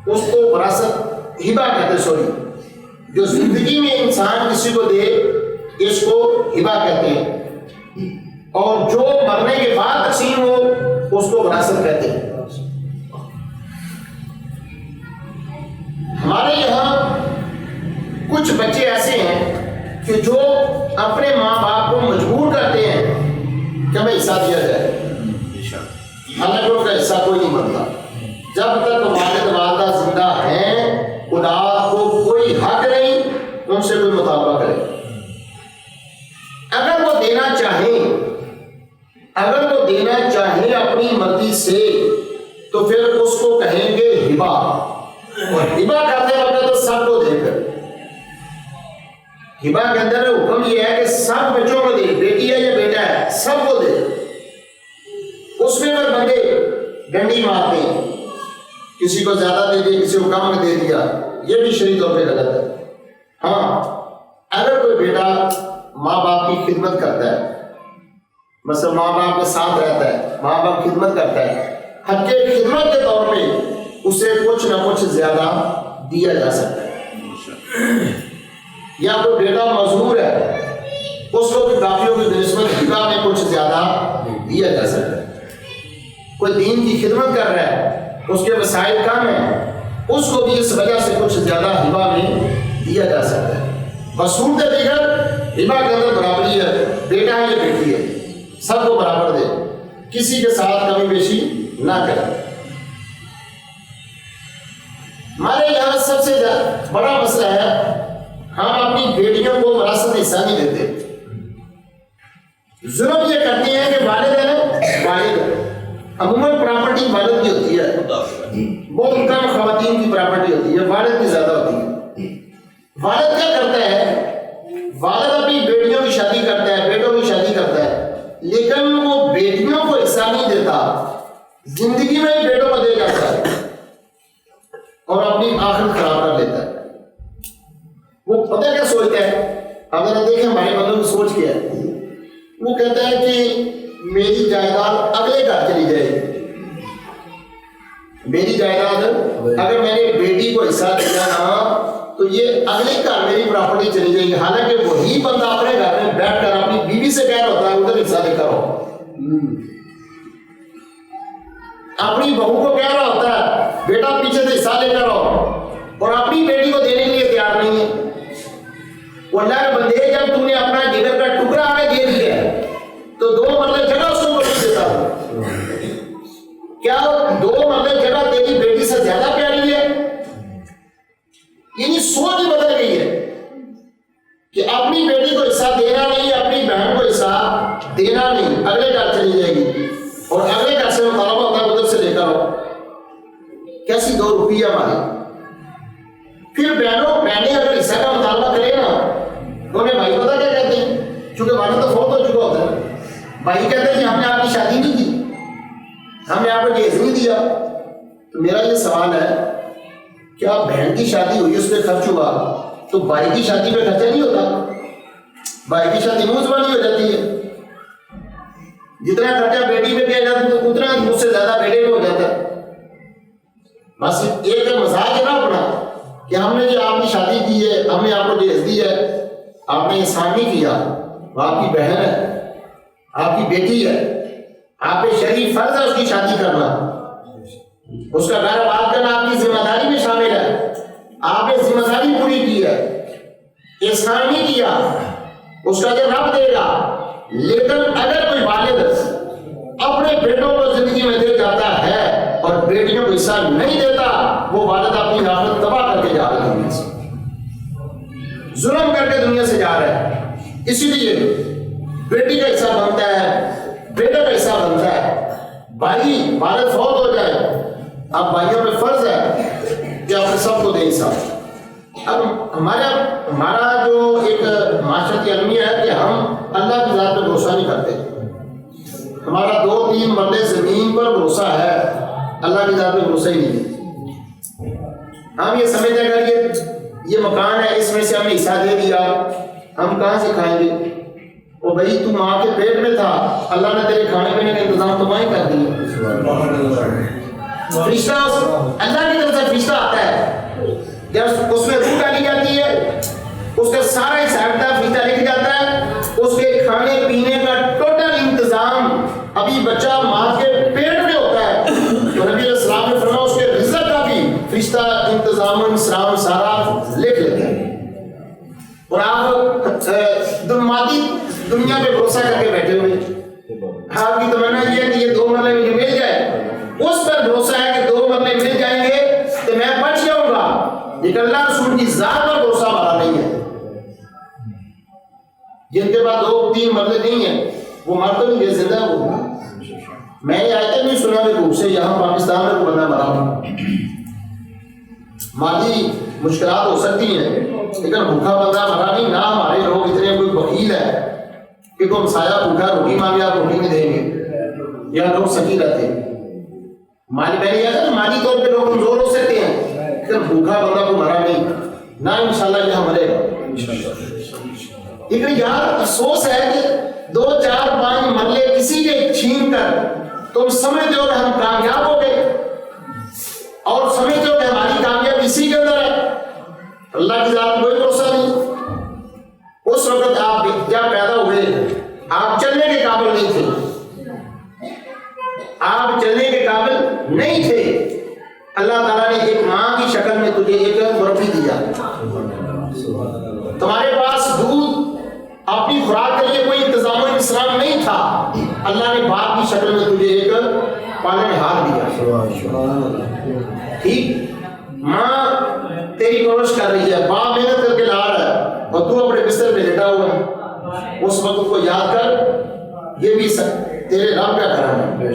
اس کو وراثت ہبہ کہتے ہیں، سوری، جو زندگی میں انسان کسی کو دے اس کو ہبہ کہتے ہیں، اور جو مرنے کے بعد تقسیم ہو اس کو وراثت کہتے ہیں۔ ہمارے یہاں کچھ بچے ایسے ہیں کہ جو اپنے ماں باپ کو مجبور کرتے ہیں کہ ہمیں حصہ دیا جائے، حالانکہ ان کا حصہ کوئی نہیں بنتا۔ جب تک والد والدہ زندہ ہیں اولاد کو کوئی حق نہیں ان سے کوئی مطالبہ کرے۔ اگر وہ دینا چاہیں اپنی مرضی سے تو پھر اس کو کہیں گے ہبہ، اور ہبہ کرتے وقت تو سب کو دے کر، ہبہ کے اندر حکم یہ ہے کہ سب بچوں کو دے، بیٹی ہے یا بیٹا ہے سب کو دے۔ اس میں اگر بندے ڈنڈی مارتے ہیں، کسی کو زیادہ دے دیا کسی کو کم دے دیا، یہ بھی شرعی طور پہ غلط ہے۔ ہاں، اگر کوئی بیٹا ماں باپ کی خدمت کرتا ہے، مثلا ماں باپ کے ساتھ رہتا ہے، ماں باپ خدمت کرتا ہے، حق خدمت کے طور پہ اسے کچھ نہ کچھ زیادہ دیا جا سکتا ہے۔ یا کوئی بیٹا معذور ہے، اس کو بھی باقیوں کی نسبت ہبہ میں کچھ زیادہ دیا جا سکتا ہے۔ کوئی دین کی خدمت کر رہا ہے، اس کے وسائل کم ہیں، اس کو بھی اس وجہ سے کچھ زیادہ ہبہ میں دیا جا سکتا ہے۔ بصورت دیگر ہبہ کے اندر برابری ہے، بیٹا ہے یا بیٹی ہے سب کو برابر دے، کسی کے ساتھ کمی بیشی نہ کرے۔ ہمارے یہاں سب سے بڑا مسئلہ ہے، ہم اپنی بیٹیوں کو وراثت حصہ نہیں دیتے۔ ظلم یہ کرتے ہیں کہ والد ہے نا، والد عموماً پراپرٹی والد کی ہوتی ہے، بہت کم خواتین کی پراپرٹی ہوتی ہے، والد کی زیادہ ہوتی ہے۔ والد کیا کرتا ہے؟ والد اپنی بیٹیوں کی شادی کرتا ہے، بیٹوں کی شادی کرتا ہے، لیکن وہ بیٹیوں کو حصہ نہیں دیتا، زندگی میں ہی بیٹوں کو دے جاتا ہے اور اپنی آخرت خراب کر لیتا ہے۔ وہ پتہ کیا سوچتا ہے؟ اگر دیکھیں ہمارے بندوں کی سوچ کیا ہے، وہ کہتا ہے کہ میری جائیداد اگلے گھر چلی جائے گی، میری جائیداد اگر میں نے بیٹی کو حصہ دیا نا تو یہ اگلے گھر میری پراپرٹی چلی جائے گی، حالانکہ وہی بندہ اپنے گھر میں بیٹھ کر اپنی بیوی سے کہہ رہا ہوتا ہے ادھر حصہ لے کر آؤ، اپنی بہو کو کہہ رہا ہوتا ہے بیٹا پیچھے سے حصہ لے کر آؤ، اور اپنی بیٹی کو دینے کے لیے تیار نہیں ہے۔ وہ اللہ کے بندے جب تم نے اپنا جگر کا ٹکڑا آگے دے دیا ہے تو 2 مرلے جگہ اس کو نہیں دیتا ہوں، کیا 2 مرلے جگہ تیری بیٹی سے زیادہ پیاری ہے؟ یعنی سوچ ہی بدل گئی ہے کہ اپنی بیٹی کو حصہ دینا نہیں، اپنی بہن کو حصہ دینا نہیں، اگلے گھر چلی جائے گی اور اگلے گھر سے مطالبہ ہوتا ہے ادھر سے لے کر آؤ۔ کیسی 2 روپیہ ہماری۔ پھر بہنیں اگر حصہ کا مطالبہ کرے نا تو انہیں بھائی پتہ کیا کہتے ہیں، چونکہ والد تو فوت ہو چکا ہوتا ہے، بھائی کہتے ہیں کہ ہم نے آپ کی شادی نہیں کی، ہم نے آپ کو جہیز نہیں دیا۔ تو میرا یہ سوال ہے، کیا بہن کی شادی ہوئی اس پہ خرچ ہوا تو بھائی کی شادی پہ خرچہ نہیں ہوتا؟ بھائی کی شادی منہ زبانی ہو جاتی ہے، جتنا خرچہ بیٹی پہ کیا جاتا ہے اتنا مجھ سے زیادہ بیٹے پہ ہو جاتا ہے۔ بس ایک مزاج ہے نا اپنا کہ ہم نے جو آپ کی شادی کی ہے، ہم نے آپ کو جہیز دی ہے، آپ نے احسان نہیں کیا، وہ آپ کی بہن ہے، آپ کی بیٹی ہے، آپ پہ شرعی فرض ہے اس کی شادی کرنا، اس کا گھر آباد کرنا آپ کی ذمہ داری میں شامل ہے، آپ نے ذمہ داری پوری کی ہے، احسان نہیں کیا، اس کا جو رب دے گا۔ لیکن اگر کوئی والد اپنے بیٹوں کو زندگی میں دے جاتا ہے اور بیٹیوں کو حصہ نہیں دیتا، وہ والد اپنی آخرت تباہ کر کے جا رہا ہے، دنیا سے ظلم کر کے دنیا سے جا رہا ہے۔ اسی لیے بیٹی کا حصہ بنتا ہے، بیٹے کا حصہ بنتا ہے۔ بھائی والد فوت ہو جائے، اب بھائیوں پہ فرض ہے کہ اپنے سب کو دے حصہ۔ اب ہمارا جو ایک معاشرتی المیہ ہے کہ ہم اللہ کی ذات پہ بھروسہ نہیں کرتے، ہمارا 2-3 مرلے زمین پر بھروسہ ہے، اللہ کی ذات پہ بھروسہ ہی نہیں ہے۔ ہم یہ سمجھتے ہیں کہ یہ مکان ہے، اس میں سے ہم نے حصہ دے دیا، ہم کہاں سے کھائیں گے؟ وہ بھائی تو ماں کے پیٹ میں تھا، اللہ نے تیرے کھانے پینے کا انتظام تو وہیں کر دیا۔ فرشتہ اللہ کی طرف سے فرشتہ آتا ہے، جب اس میں روح ڈالی جاتی ہے اس کا سارا حساب کتاب فرشتہ لکھ جاتا ہے، اس کے کھانے پینے کا ٹوٹل انتظام ابھی بچہ ماں کے پیٹ میں ہوتا ہے تو نبی علیہ السلام نے فرمایا اس کے رزق کا بھی فرشتہ انتظام اسلام سارا لکھ لیتا ہے۔ اور آپ مادی دنیا پہ بھروسہ کر کے بیٹھے ہوئے، آپ کی تمنا یہ ہے کہ یہ 2 مرلے مجھے مل جائے، اس پر بھروسہ ہے کہ 2 مرلے مل جائیں گے تو میں بچ جاؤں گا، لیکن اللہ رسول کی ذات پر بھروسہ ہمارا نہیں ہے۔ جن کے بعد 2-3 مرلے نہیں ہیں وہ مر تو نہیں گئے، زندہ وہ۔ میں نے آیتیں بھی سنا کہ روح سے یہاں پاکستان میں کوئی بندہ مرا ہو، مالی مشکلات ہو سکتی ہیں لیکن بھوکا بندہ مرا نہیں۔ نہ ہمارے لوگ اتنے کوئی وکیل ہے کہ کوئی مسایہ بھوکا روٹی مانگے آپ روٹی نہیں دیں گے، یا لوگ سکی رہتے ہیں۔ مالی میں نے کہا مالی طور پہ لوگ کمزور ہو سکتے ہیں لیکن بھوکا بندہ کو مرا نہیں، نہ انشاءاللہ یہاں مرے گا۔ لیکن یار افسوس ہے کہ 2-4-5 مرلے کسی کے چھین کر تم سمجھتے ہو کہ ہم کامیاب ہو گئے اور سمجھتے ہو کہ ہماری کامیابی اسی کے اندر ہے۔ اللہ کی ذات کوئی بھروسہ نہیں۔ اس وقت آپ جب پیدا ہوئے آپ چلنے کے قابل نہیں تھے، آپ چلنے کے قابل نہیں تھے، اللہ تعالیٰ نے ایک ماں کی شکل میں تجھے ایک مربی دیا، تمہارے پاس دودھ اپنی خوراک کے لیے کوئی انتظام و انتظام نہیں تھا، اللہ نے باپ کی شکل میں تجھے ایک پالنہار دیا۔ ٹھیک، ماں تیری پرورش کر رہی ہے، باپ محنت کر کے لا رہا ہے اور تو اپنے بستر پہ لیٹا ہوا ہے۔ اس وقت کو یاد کر یہ بھی تیرے رب کا کرم ہے.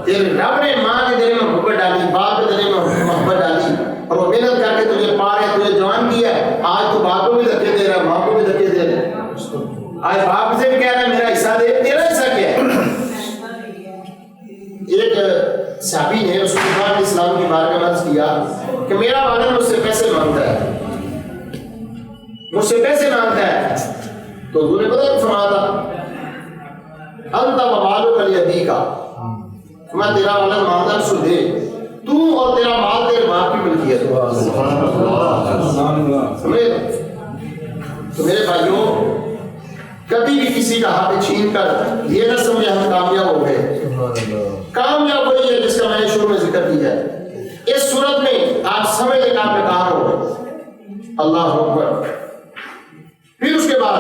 تیرے رب نے ماں کے دل میں محبت ڈالی, باپ کے دل میں محبت ڈالی, اور وہ محنت کر کے تجھے پار ہے, تجھے جوان کیا ہے. آج تو باپ کو بھی دھکے دے رہا ہے, ماں کو بھی دھکے دے رہا ہے. آج باپ سے بھی کہہ رہا ہے میرا حصہ دے, تیرا حصہ کیا ہے؟ ایک صحابی نے رسول اللہ علیہ السلام کی بارگاہ میں عرض کیا کہ میرا والد مجھ سے پیسے مانگتا ہے, مجھ سے پیسے مانگتا ہے. تو حضور نے پتہ کیا فرمایا تھا؟ انت ومالک لیبیک, میں تیرا والد مانگتا ہے, سو دے. تو اور تیرا مال تیرے باپ کی ملکیت ہے. سمجھے؟ تو میرے بھائیوں, کبھی بھی کسی کا حق چھین کر یہ نہ سمجھے ہم کامیاب ہو گئے. کامیاب وہی ہے جس کا میں نے شروع میں ذکر کیا ہے. اس صورت میں آپ سمجھ لیں کہ آپ بیکار ہو گئے. اللہ اکبر. پھر اس کے بعد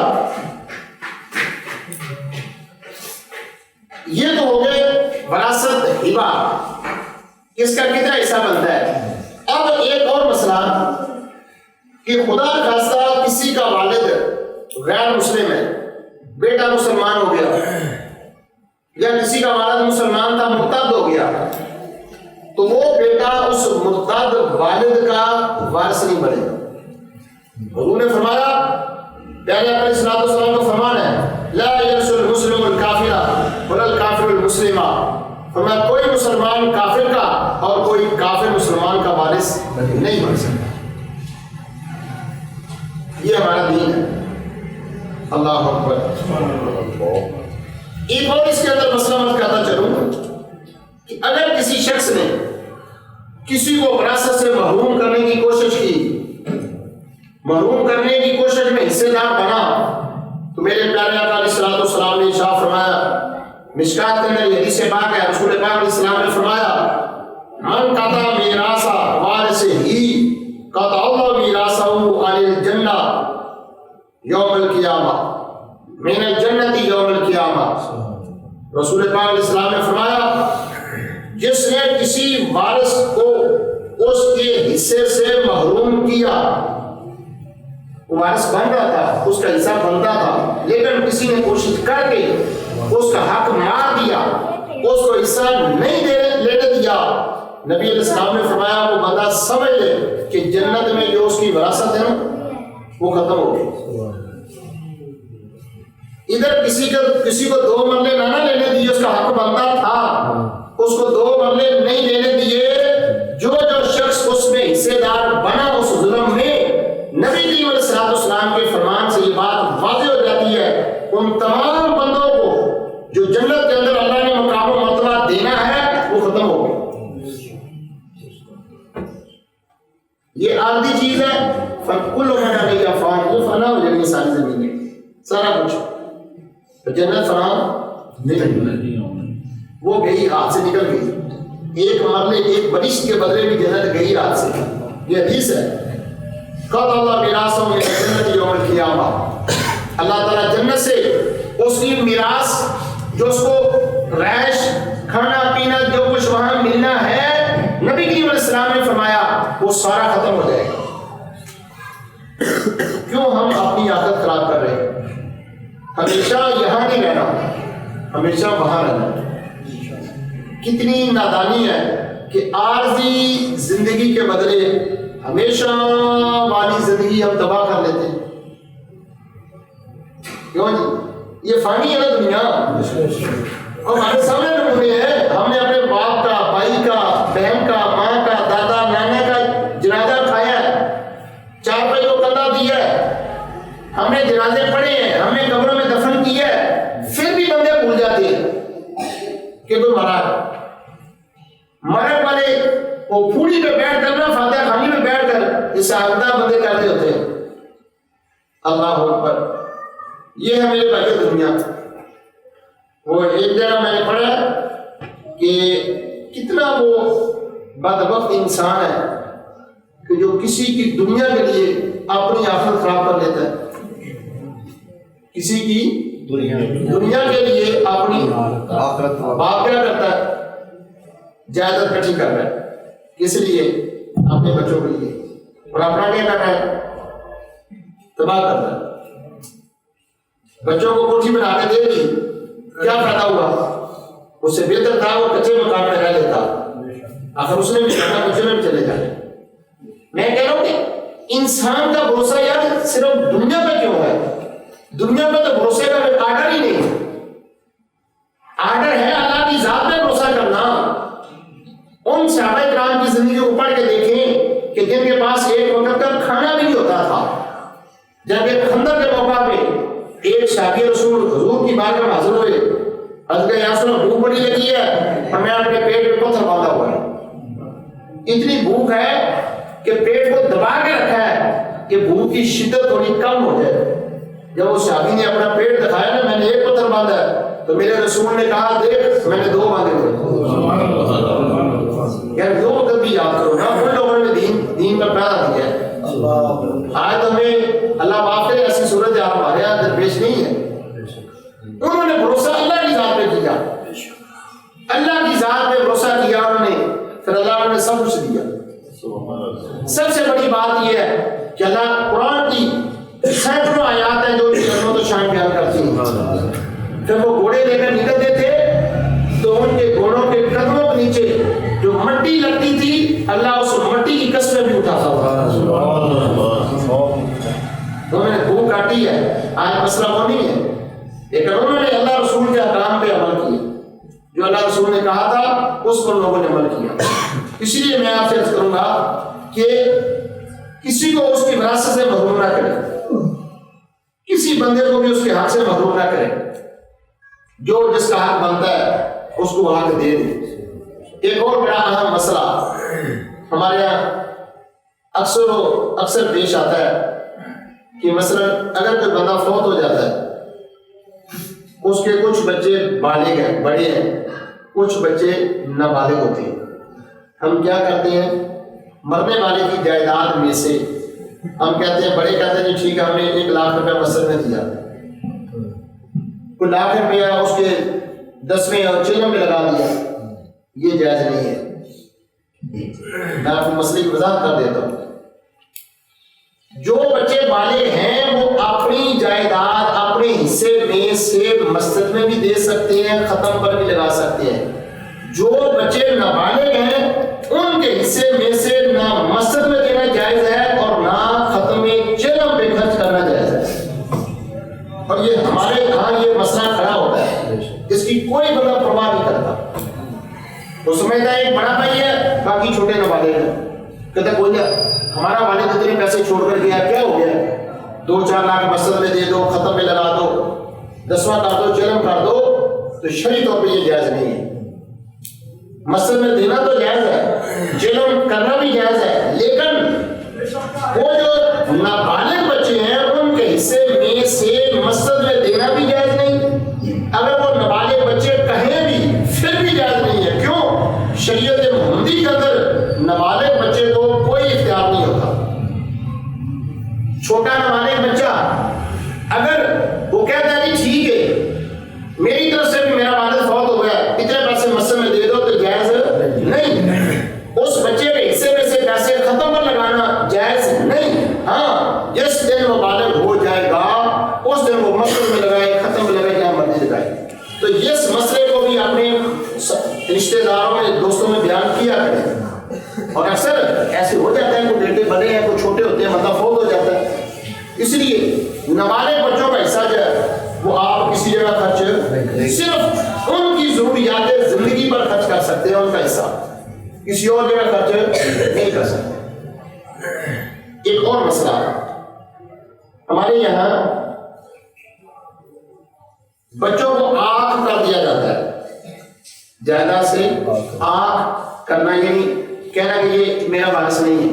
یہ تو ہو گئے وراثت ہبہ, اس کا کتنا حصہ بنتا ہے. اب ایک اور مسئلہ کہ خدا خاصہ کسی کا والد غیر مسلم ہے, بیٹا مسلمان ہو گیا, یا کسی کا والد مسلمان تھا مرتد ہو گیا, تو وہ بیٹا اس مرتد والد کا وارث نہیں بنے گا. حضور نے فرمایا, پیارے علیہ الصلوۃ والسلام کا فرمان ہے, لا یرث المسلم الکافر ولا الکافر المسلم. فرمایا کوئی مسلمان کافر کا اور کوئی کافر مسلمان کا وارث نہیں بن سکتا. یہ ہمارا دین ہے. اللہ اکبر. ایک اور اس کے اندر مسئلہ مت کہتا چلوں کہ اگر کسی شخص نے کسی کو وراثت سے محروم کرنے کی کوشش کی, محروم کرنے کی کوشش میں حصے دار بنا, تو میرے پیارے آقا علیہ الصلوۃ والسلام نے ارشاد فرمایا, مشکات کے اندر یہ حدیث پاک ہے, رسول پاک علیہ السلام نے فرمایا, من قطع میراث وارثہ قطع اللہ میراثہ عن الجنہ یوم القیامہ من الجنت یوم القیامہ. رسول پاک علیہ السلام نے فرمایا, جس نے کسی وارث کو اس کے حصے سے محروم کیا, وہ وارث بن رہا تھا, اس کا حصہ بنتا تھا, لیکن کسی نے کوشش کر کے اس کا حق مار دیا, اس کو حصہ نہیں لینے دیا, نبی علیہ السلام نے فرمایا وہ بندہ سمجھ لے کہ جنت میں جو اس کی وراثت ہے نا وہ ختم ہو گئی. ادھر کسی کو 2 مرلے نہ لینے دیے, اس کا حق بنتا تھا, اس کو 2 مرلے نہیں لینے دیے. جو شخص اس میں حصے دار بنا اس ظلم میں, نبی کریم علیہ الصلوۃ والسلام کے فرمان سے یہ بات واضح ہو جاتی ہے, ان تمام بندوں کو جو جنت کے اندر اللہ نے مقام و مرتبہ دینا ہے وہ ختم ہو گئی. یہ عارضی چیز ہے, فکل من علیہا فان, وہ فنا ہو جائے گی ساری زمین میں سارا کچھ, تو جنت فنا نہیں, وہ گئی, ہاتھ سے نکل گئی. ایک مرلے ایک بارش کے بدلے بھی جنت گئی ہاتھ سے. یہ حدیث ہے, قد اللہ میراث من الجنت یوم القیامہ. اللہ تعالیٰ جنت سے اس کی میراث جو اس کو رہائش کھانا پینا جو کچھ وہاں ملنا ہے, نبی کریم علیہ السلام نے فرمایا وہ سارا ختم ہو جائے گا. کیوں ہم اپنی عادت خراب کر رہے ہیں؟ ہمیشہ یہاں نہیں رہنا, ہمیشہ وہاں رہنا. کتنی نادانی ہے کہ عارضی زندگی کے بدلے ہمیشہ والی زندگی ہم تباہ کر لیتے ہیں. کیوں جی؟ یہ فانی ہے نا دنیا, اور ہمارے سامنے نمونے ہیں. ہم نے اپنے باپ کا, بھائی کا, بہن کا, ماں کا, دادا نانا کا جنازہ کھایا ہے, 4 بھائی کو کندھا دیا ہے, ہم نے جنازے پڑھے ہیں, ہم نے قبروں میں دفن کیا ہے, پھر بھی بندے بھول جاتے ہیں کہ کوئی مرا ہے. مرک والے وہ پھوڑی پہ بیٹھ کر نا, فاتحہ خانی میں بیٹھ کر یہ سعادتہ بندے کرتے ہوتے ہیں. اللہ اکبر. یہ ہے میرے بھائی دنیا. وہ ایک جگہ میں نے پڑھا کہ کتنا وہ بدبخت انسان ہے کہ جو کسی کی دنیا کے لیے اپنی آخرت خراب کر لیتا ہے. کسی کی دنیا کے لیے اپنی آخرت. باپ کیا کرتا ہے؟ جائیداد اکٹھی کر رہا ہے, کس لیے؟ اپنے بچوں کے لیے. اور اپنا کیا کر رہا ہے؟ تباہ کر رہا ہے. بچوں کو کوٹھی بنا کے دے دی, کیا فائدہ ہوا؟ اس سے بہتر تھا وہ کچے مکان میں رہ لیتا، آخر اس نے بھی کہا کچے میں چلے جائے۔ میں کہہ رہا ہوں کہ انسان کا بھروسہ یار صرف دنیا پہ کیوں ہے؟ دنیا پہ تو بھروسے کا آرڈر ہی نہیں ہے، آرڈر ہے اللہ کی ذات پہ بھروسہ کرنا۔ ان صحابہ کرام کی زندگی کو پڑھ کے دیکھیں کہ جن کے پاس ایک وقت کا کھانا بھی نہیں ہوتا تھا، جب ایک خندق کے موقع پہ ایک صحابی رسول حضور کی بارگاہ میں حاضر ہوئے، حضرت یا رسول اللہ بھوک بڑی لگی ہے اور میں اپنے پیٹ میں پتھر باندھا ہوا ہے، اتنی بھوک ہے کہ پیٹ کو دبا کے رکھا ہے کہ بھوک کی شدت تھوڑی کم ہو جائے۔ جب اس صحابی نے اپنا پیٹ دکھایا نا، میں نے ایک پتھر باندھا ہے، تو میرے رسول نے کہا دیکھ میں نے دو باندھے ہوئے۔ یار دو وقت بھی یاد کرو نا، ان لوگوں نے دین کا پیدا دیا ہے۔ آج ہمیں اللہ معاف کرے ایسی صورت ہمارے یہاں درپیش نہیں ہے۔ انہوں نے بھروسہ اللہ کی ذات پہ کیا، اللہ کی ذات پہ بھروسہ کیا انہوں نے، پھر اللہ نے سب کچھ دیا۔ سب سے بڑی بات یہ ہے کہ اللہ قرآن کی سینکڑوں آیات ہیں جو جنت و شان بیان کرتی ہیں۔ جب وہ گھوڑے لے کر نکلتے تھے تو ان کے گھوڑوں کے قدموں کے نیچے جو مٹی لگتی تھی اللہ اس مٹی کی قسمیں بھی اٹھاتا تھا۔ انہوں نے بھوک کاٹی ہے، آج مسئلہ وہ نہیں ہے، لیکن انہوں نے اللہ رسول کے احکام پہ عمل کیا، جو اللہ رسول نے کہا تھا اس پر لوگوں نے عمل کیا۔ اس لیے میں آپ سے عرض کروں گا کہ کسی کو اس کی وراثت سے محروم نہ کرے، کسی بندے کو بھی اس کے حق سے محروم نہ کرے، جو جس کا حق بنتا ہے اس کو حق دے دے۔ ایک اور بڑا اہم مسئلہ ہمارے یہاں اکثر پیش آتا ہے کہ مثلا اگر کوئی بندہ فوت ہو جاتا ہے، اس کے کچھ بچے بالغ ہیں، بڑے ہیں، کچھ بچے نابالغ ہوتے ہیں، ہم کیا کرتے ہیں مرنے والے کی جائیداد میں سے ہم کہتے ہیں، بڑے کہتے ہیں جی ٹھیک ہے ہم نے 1 لاکھ روپیہ مسجد میں دیا، کوئی لاکھ روپیہ اس کے 10ویں اور 14 میں لگا دیا، یہ جائز نہیں ہے۔ میں آپ کو مسئلے کی وضاحت کر دیتا ہوں۔ جو بچے بالغ ہیں وہ اپنی جائیداد اپنے حصے میں سے مسجد میں بھی دے سکتے ہیں، ختم پر بھی لگا سکتے ہیں۔ جو بچے نابالغ ہیں ان کے حصے میں سے نہ مسجد میں دینا جائز ہے اور نہ ختم چلم پہ خرچ کرنا جائز ہے۔ اور یہ ہمارے یہاں یہ مسئلہ کھڑا ہوتا ہے، اس کی کوئی بندہ پرواہ نہیں کرتا، وہ سمجھتا ہے ایک بڑا بھائی ہے باقی چھوٹے نابالغ ہیں، کہتا کوئی نہیں ہمارا والد اتنے پیسے چھوڑ کر گیا، کیا ہو گیا 2-4 لاکھ مسجد میں دے دو، ختم میں لگا دو، 10واں کر دو، چلم کر دو، تو شرعی طور پہ یہ جائز نہیں ہے۔ مسجد میں دینا تو جائز ہے، چلم کرنا بھی جائز ہے، لیکن وہ جو نابالغ بچے ہیں ان کے حصے میں سے مسجد میں دینا بھی جائز نہیں۔ اگر وہ نابالغ بچے کہیں بھی پھر بھی جائز نہیں ہے۔ کیوں؟ شریعت محمدی کے اندر نابالغ بچے کو کوئی اختیار نہیں ہوتا۔ چھوٹا نابالغ بچہ اگر وہ کہتا ہے کہ ٹھیک ہے میری طرف سے بھی میرا والد فوت ہو گیا، اتنے پیسے مسجد میں دے دو، تو جائز نہیں۔ اس بچے کے حصے میں سے پیسے ختم پر لگانا جائز نہیں۔ ہاں جس دن وہ بالغ ہو جائے گا اس دن وہ مسجد میں لگائے، ختم میں لگائے، جہاں مرضی لگائے۔ تو اس مسئلے کو بھی اپنے رشتے داروں میں دوستوں میں بیان کیا کریں۔ اور اکثر ایسے ہو جاتا ہے کوئی بیٹے بڑے ہیں کوئی چھوٹے ہوتے ہیں، مطلب فوت ہو جاتا ہے، اس لیے نابالغ بچوں کا حصہ جو ہے وہ آپ کسی جگہ خرچ صرف ان کی ضروریات زندگی پر خرچ کر سکتے ہیں، ان کا حصہ کسی اور جگہ خرچ نہیں کر سکتے۔ ایک اور مسئلہ ہمارے یہاں بچوں کو آنکھ کر دیا جاتا ہے، جائیداد سے آنکھ کرنا، یعنی کہنا کہ یہ میرا وارث نہیں ہے۔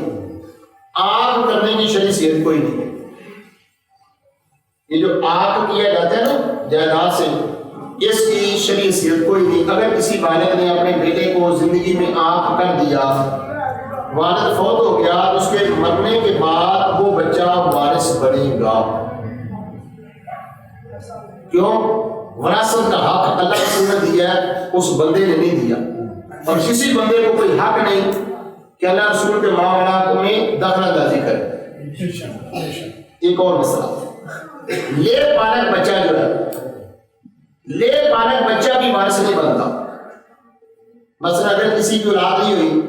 آنکھ کرنے کی شرعی صحت کوئی نہیں ہے۔ یہ جو آنکھ کیا جاتا ہے نا جائیداد سے، اس کی شرعی صحت کوئی نہیں۔ اگر کسی والد نے اپنے بیٹے کو زندگی میں آنکھ کر دیا، والد فوت ہو گیا، اس کے مرنے کے بعد وہ بچہ وارث بنے گا۔ کیوں؟ وراثت کا حق اللہ رسول نے دیا ہے، اس بندے نے نہیں دیا، اور کسی بندے کو کوئی حق نہیں کہ اللہ رسول کے معاملات میں دخل اندازی کرے۔ ایک اور مسئلہ، یہ بالغ بچہ جو ہے لے پالک بچہ بھی وارث نہیں بنتا. مثلا اگر کسی کی اولاد نہیں ہوئی،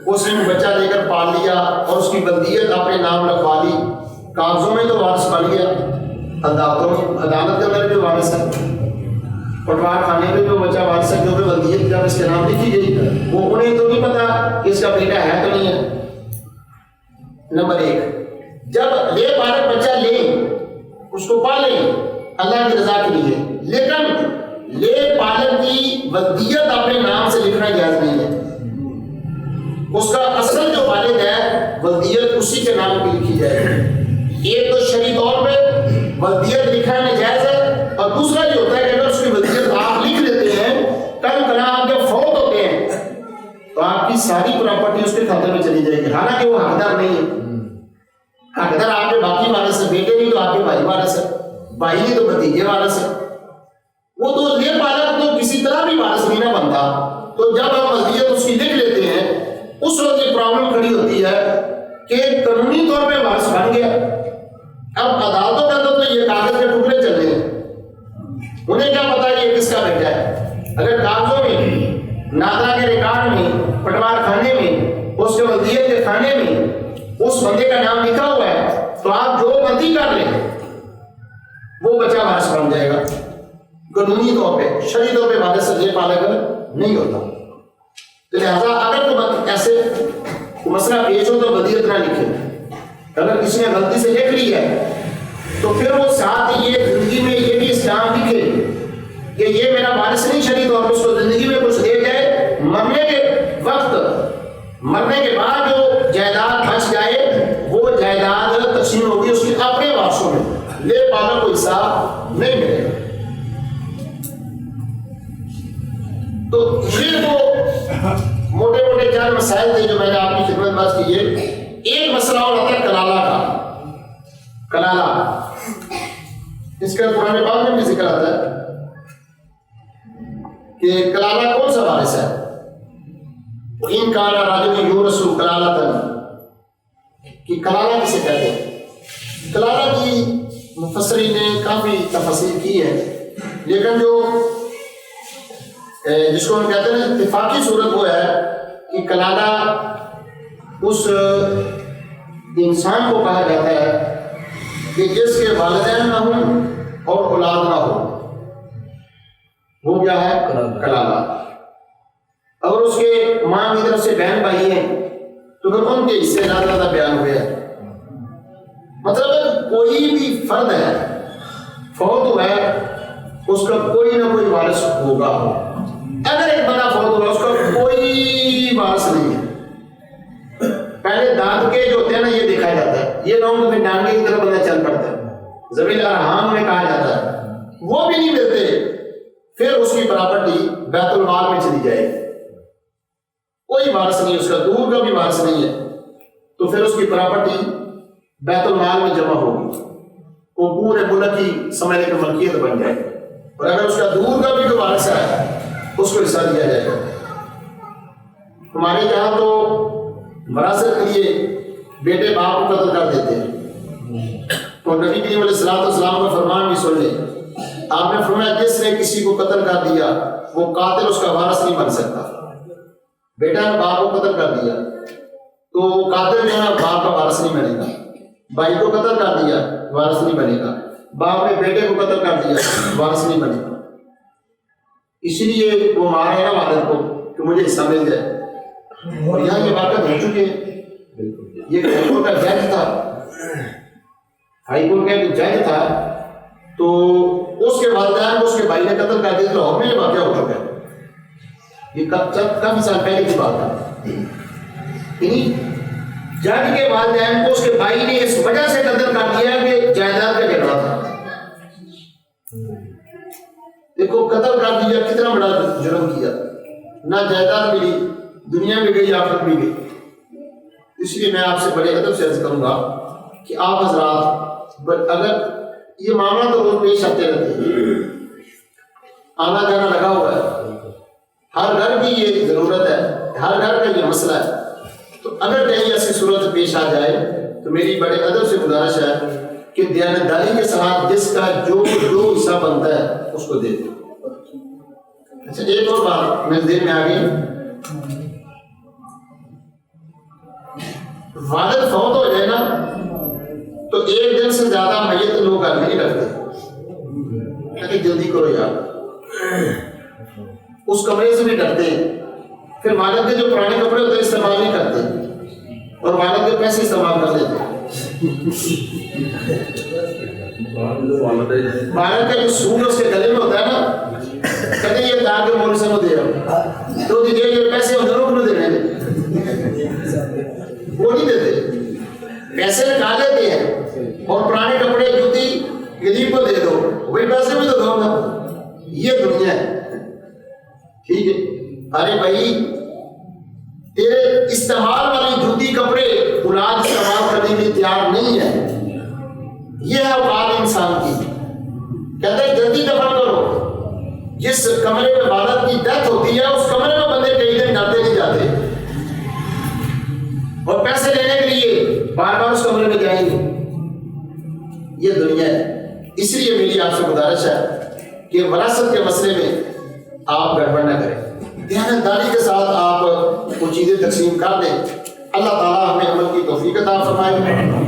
اس نے بچہ لے کر پال لیا اور اس کی بلدیت اپنے نام رکھوا لی، کاغذوں میں تو وارث بن گیا، عدالت کے اندر بھی وارث ہے، پٹوار خانے میں جو بچہ وارث ہے کیونکہ بلدیت جب اس کے نام لکھی گئی وہ انہیں تو نہیں پتا کہ اس کا بیٹا ہے تو نہیں ہے. نمبر 1، جب لے پالک بچہ لیں اس کو پالیں اللہ کی رضا کے لیے، لیکن لے پالک کی ولدیت اپنے نام سے لکھنا جائز نہیں ہے. اس کا اصل جو والد ہے ولدیت اسی کے نام پہ لکھی جائے گی. ایک تو شرعی طور پہ ولدیت لکھنا جائز ہے، اور دوسرا یہ ہوتا ہے کہ اگر اس کی ولدیت آپ لکھ لیتے ہیں، کل کل آپ جب فوت ہوتے ہیں تو آپ کی ساری پراپرٹی اس کے کھاتے میں چلی جائے گی، حالانکہ وہ حقدار نہیں ہے. حقدار آپ کے باقی وارث ہے، بیٹے نہیں تو آپ کے بھائی وارث ہے، بھائی نہیں تو بھتیجے وارث ہے. وہ تو لے پالک تو کسی طرح بھی وارث نہیں نہ بنتا. تو جب ہم ولدیت اس کی لکھ لیتے ہیں اس وقت یہ پرابلم کھڑی ہوتی ہے کہ قانونی طور پہ وارث بن گیا. اب عدالتوں کے اندر تو یہ کاغذ کے ٹکڑے چل رہے ہیں، انہیں کیا پتا یہ کس کا بیٹا ہے. اگر کاغذوں میں، نادرا کے ریکارڈ میں، پٹوار خانے میں، اس کے ولدیت کے خانے میں اس بندے کا نام لکھا ہوا ہے تو آپ جو مرضی کر لیں وہ بچہ وارث بن جائے گا. قانونی طور پہ، شرعی طور پہ وارث لے پالک نہیں ہوتا. تو لہٰذا اگر تو ایسے مسئلہ پیش ہو تو ولدیت نہ لکھیں. اگر کسی نے غلطی سے لکھ لی ہے تو پھر وہ ساتھ یہ زندگی میں یہ بھی اسلام لکھے کہ یہ میرا وارث نہیں شرعی طور پہ، اس کو زندگی میں کچھ دے جائے، مرنے کے وقت، مرنے کے بعد جو جائیداد بچ جائے وہ جائیداد تقسیم ہوگی اس کے اپنے وارثوں میں، لے پالک کو حصہ نہیں ملے گا. تو یہ وہ موٹے موٹے چار مسائل تھے جو میں نے آپ کی خدمت باز کی ہے. ایک مسئلہ اور آتا ہے کلالہ کا. کلالہ اس کا قرآن پاک میں بھی ذکر آتا ہے کہ کلالہ کون سا وارث ہے. ان کا راجل یورث کلالۃ، کہ کلالہ کسے کہتے ہیں. کلالہ کی مفسرین نے کافی تفصیل کی ہے، لیکن جو جس کو ہم کہتے ہیں اتفاقی صورت وہ ہے کہ کلالہ اس انسان کو کہا جاتا ہے کہ جس کے والدین نہ ہوں اور اولاد نہ ہو، وہ کیا ہے کلالہ. اور اس کے ماں کی طرف سے بہن بھائی ہیں تو پھر ان کے حصے زیادہ بیان ہوئے ہیں. مطلب کوئی بھی فرد ہے فوت ہوا ہے اس کا کوئی نہ کوئی وارث ہوگا. اگر ایک بندہ فوت ہوا اس کا کوئی وارث نہیں ہے. پہلے دانت کے جو ہوتے ہیں نا یہ دیکھا جاتا ہے، یہ نام تو پھر ڈانگے کی طرف بندہ چل پڑتا ہے، ذوی الارحام میں کہا جاتا ہے، وہ بھی نہیں ملتے. پھر اس کی پراپرٹی بیت المال میں چلی جائے گی، کوئی وارث نہیں، اس کا دور کا بھی وارث نہیں ہے، تو پھر اس کی پراپرٹی بیت المال میں جمع ہوگی، وہ پورے ملک کی سمجھنے کی ملکیت بن جائے گی. اور اگر اس کا دور کا بھی جو وارث ہے اس کو حصہ دیا جائے گا. ہمارے یہاں تو وراثت کے لیے بیٹے باپ کو قتل کر دیتے ہیں، تو نبی کریم علیہ السلام کا فرمان بھی سن لیں. آپ نے فرمایا جس نے کسی کو قتل کر دیا وہ قاتل اس کا وارث نہیں بن سکتا. بیٹا نے باپ کو قتل کر دیا تو قاتل جو ہے باپ کا وارث نہیں بنے گا. بھائی کو قتل کر دیا وارث نہیں بنے گا. باپ نے بیٹے کو قتل کر دیا وارث نہیں بنے گا. اس لیے وہ مارے نا والد کو کہ مجھے حصہ مل جائے. اور یہاں یہ واقعہ ہو چکے ہیں. یہ ہائی کورٹ کا جج تھا، ہائی کورٹ کا جو جج تھا تو اس کے والدین کو اس کے بھائی نے قتل کر دیا. لاہور میں یہ واقعہ ہو چکا ہے، یہ کافی سال پہلے کی بات ہے. جج کے والدین کو اس کے بھائی نے اس وجہ سے قتل کر دیا کہ جائیداد کا جھگڑا تھا. دیکھو قتل کر دیا، کتنا بڑا جرم کیا. نہ جائیداد ملی، دنیا میں گئی آخرت بھی گئی. اس لیے میں آپ سے بڑے ادب سے عرض کروں گا کہ آپ حضرات اگر یہ معاملہ تو روز پیش آتے رہتے ہیں، آنا جانا لگا ہوا ہے، ہر گھر کی یہ ضرورت ہے، ہر گھر کا یہ مسئلہ ہے. تو اگر کہیں ایسی صورت پیش آ جائے تو میری بڑے ادب سے گزارش ہے کہ دیانتداری کے ساتھ جس کا جو حصہ بنتا ہے اس کو دے دیں. اچھا ایک اور بات میرے ذہن میں آ گئی، والد فوت ہو جائے نا تو ایک دن سے زیادہ میت لوگ گھر میں نہیں رکھتے، کہ جلدی کرو یار، اس کمرے سے بھی ڈرتے ہیں، پھر والد کے جو پرانے کپڑے ہوتے ہیں استعمال نہیں کرتے اور والد کے پیسے استعمال کر لیتے ہیں، والد کا جو سوٹ اس کے گلے میں ہوتا ہے نا، کہتے ہیں یہ دار کے مول سے نہ دے رہا تو یہ پیسے ادھروں کو دے رہے ہیں، وہ نہیں دیتے، پیسے نکال لیتے ہیں اور پرانے کپڑے جوتی غریب کو دے دو، وہی پیسے بھی تو دو نا، یہ دنیا ہے، ٹھیک ہے۔ ارے بھائی تیرے استعمال والی جوتی کپڑے اولاد استعمال کرنے کے تیار نہیں ہے، یہ ہے اوقات انسان کی، کہتے ہیں جلدی دفن کرو، جس کمرے میں والد کی ڈیتھ ہوتی ہے اس کمرے میں بندے کئی دن ڈرتے نہیں جاتے اور پیسے لینے کے لیے بار بار اس کمرے میں جائیں گے، یہ دنیا ہے۔ اس لیے میری آپ سے گزارش ہے کہ وراثت کے مسئلے میں آپ گڑبڑ نہ کریں، دیانتداری کے ساتھ آپ وہ چیزیں تقسیم کر دیں، اللہ تعالیٰ ہمیں عمل کی توفیق عطا فرمائے۔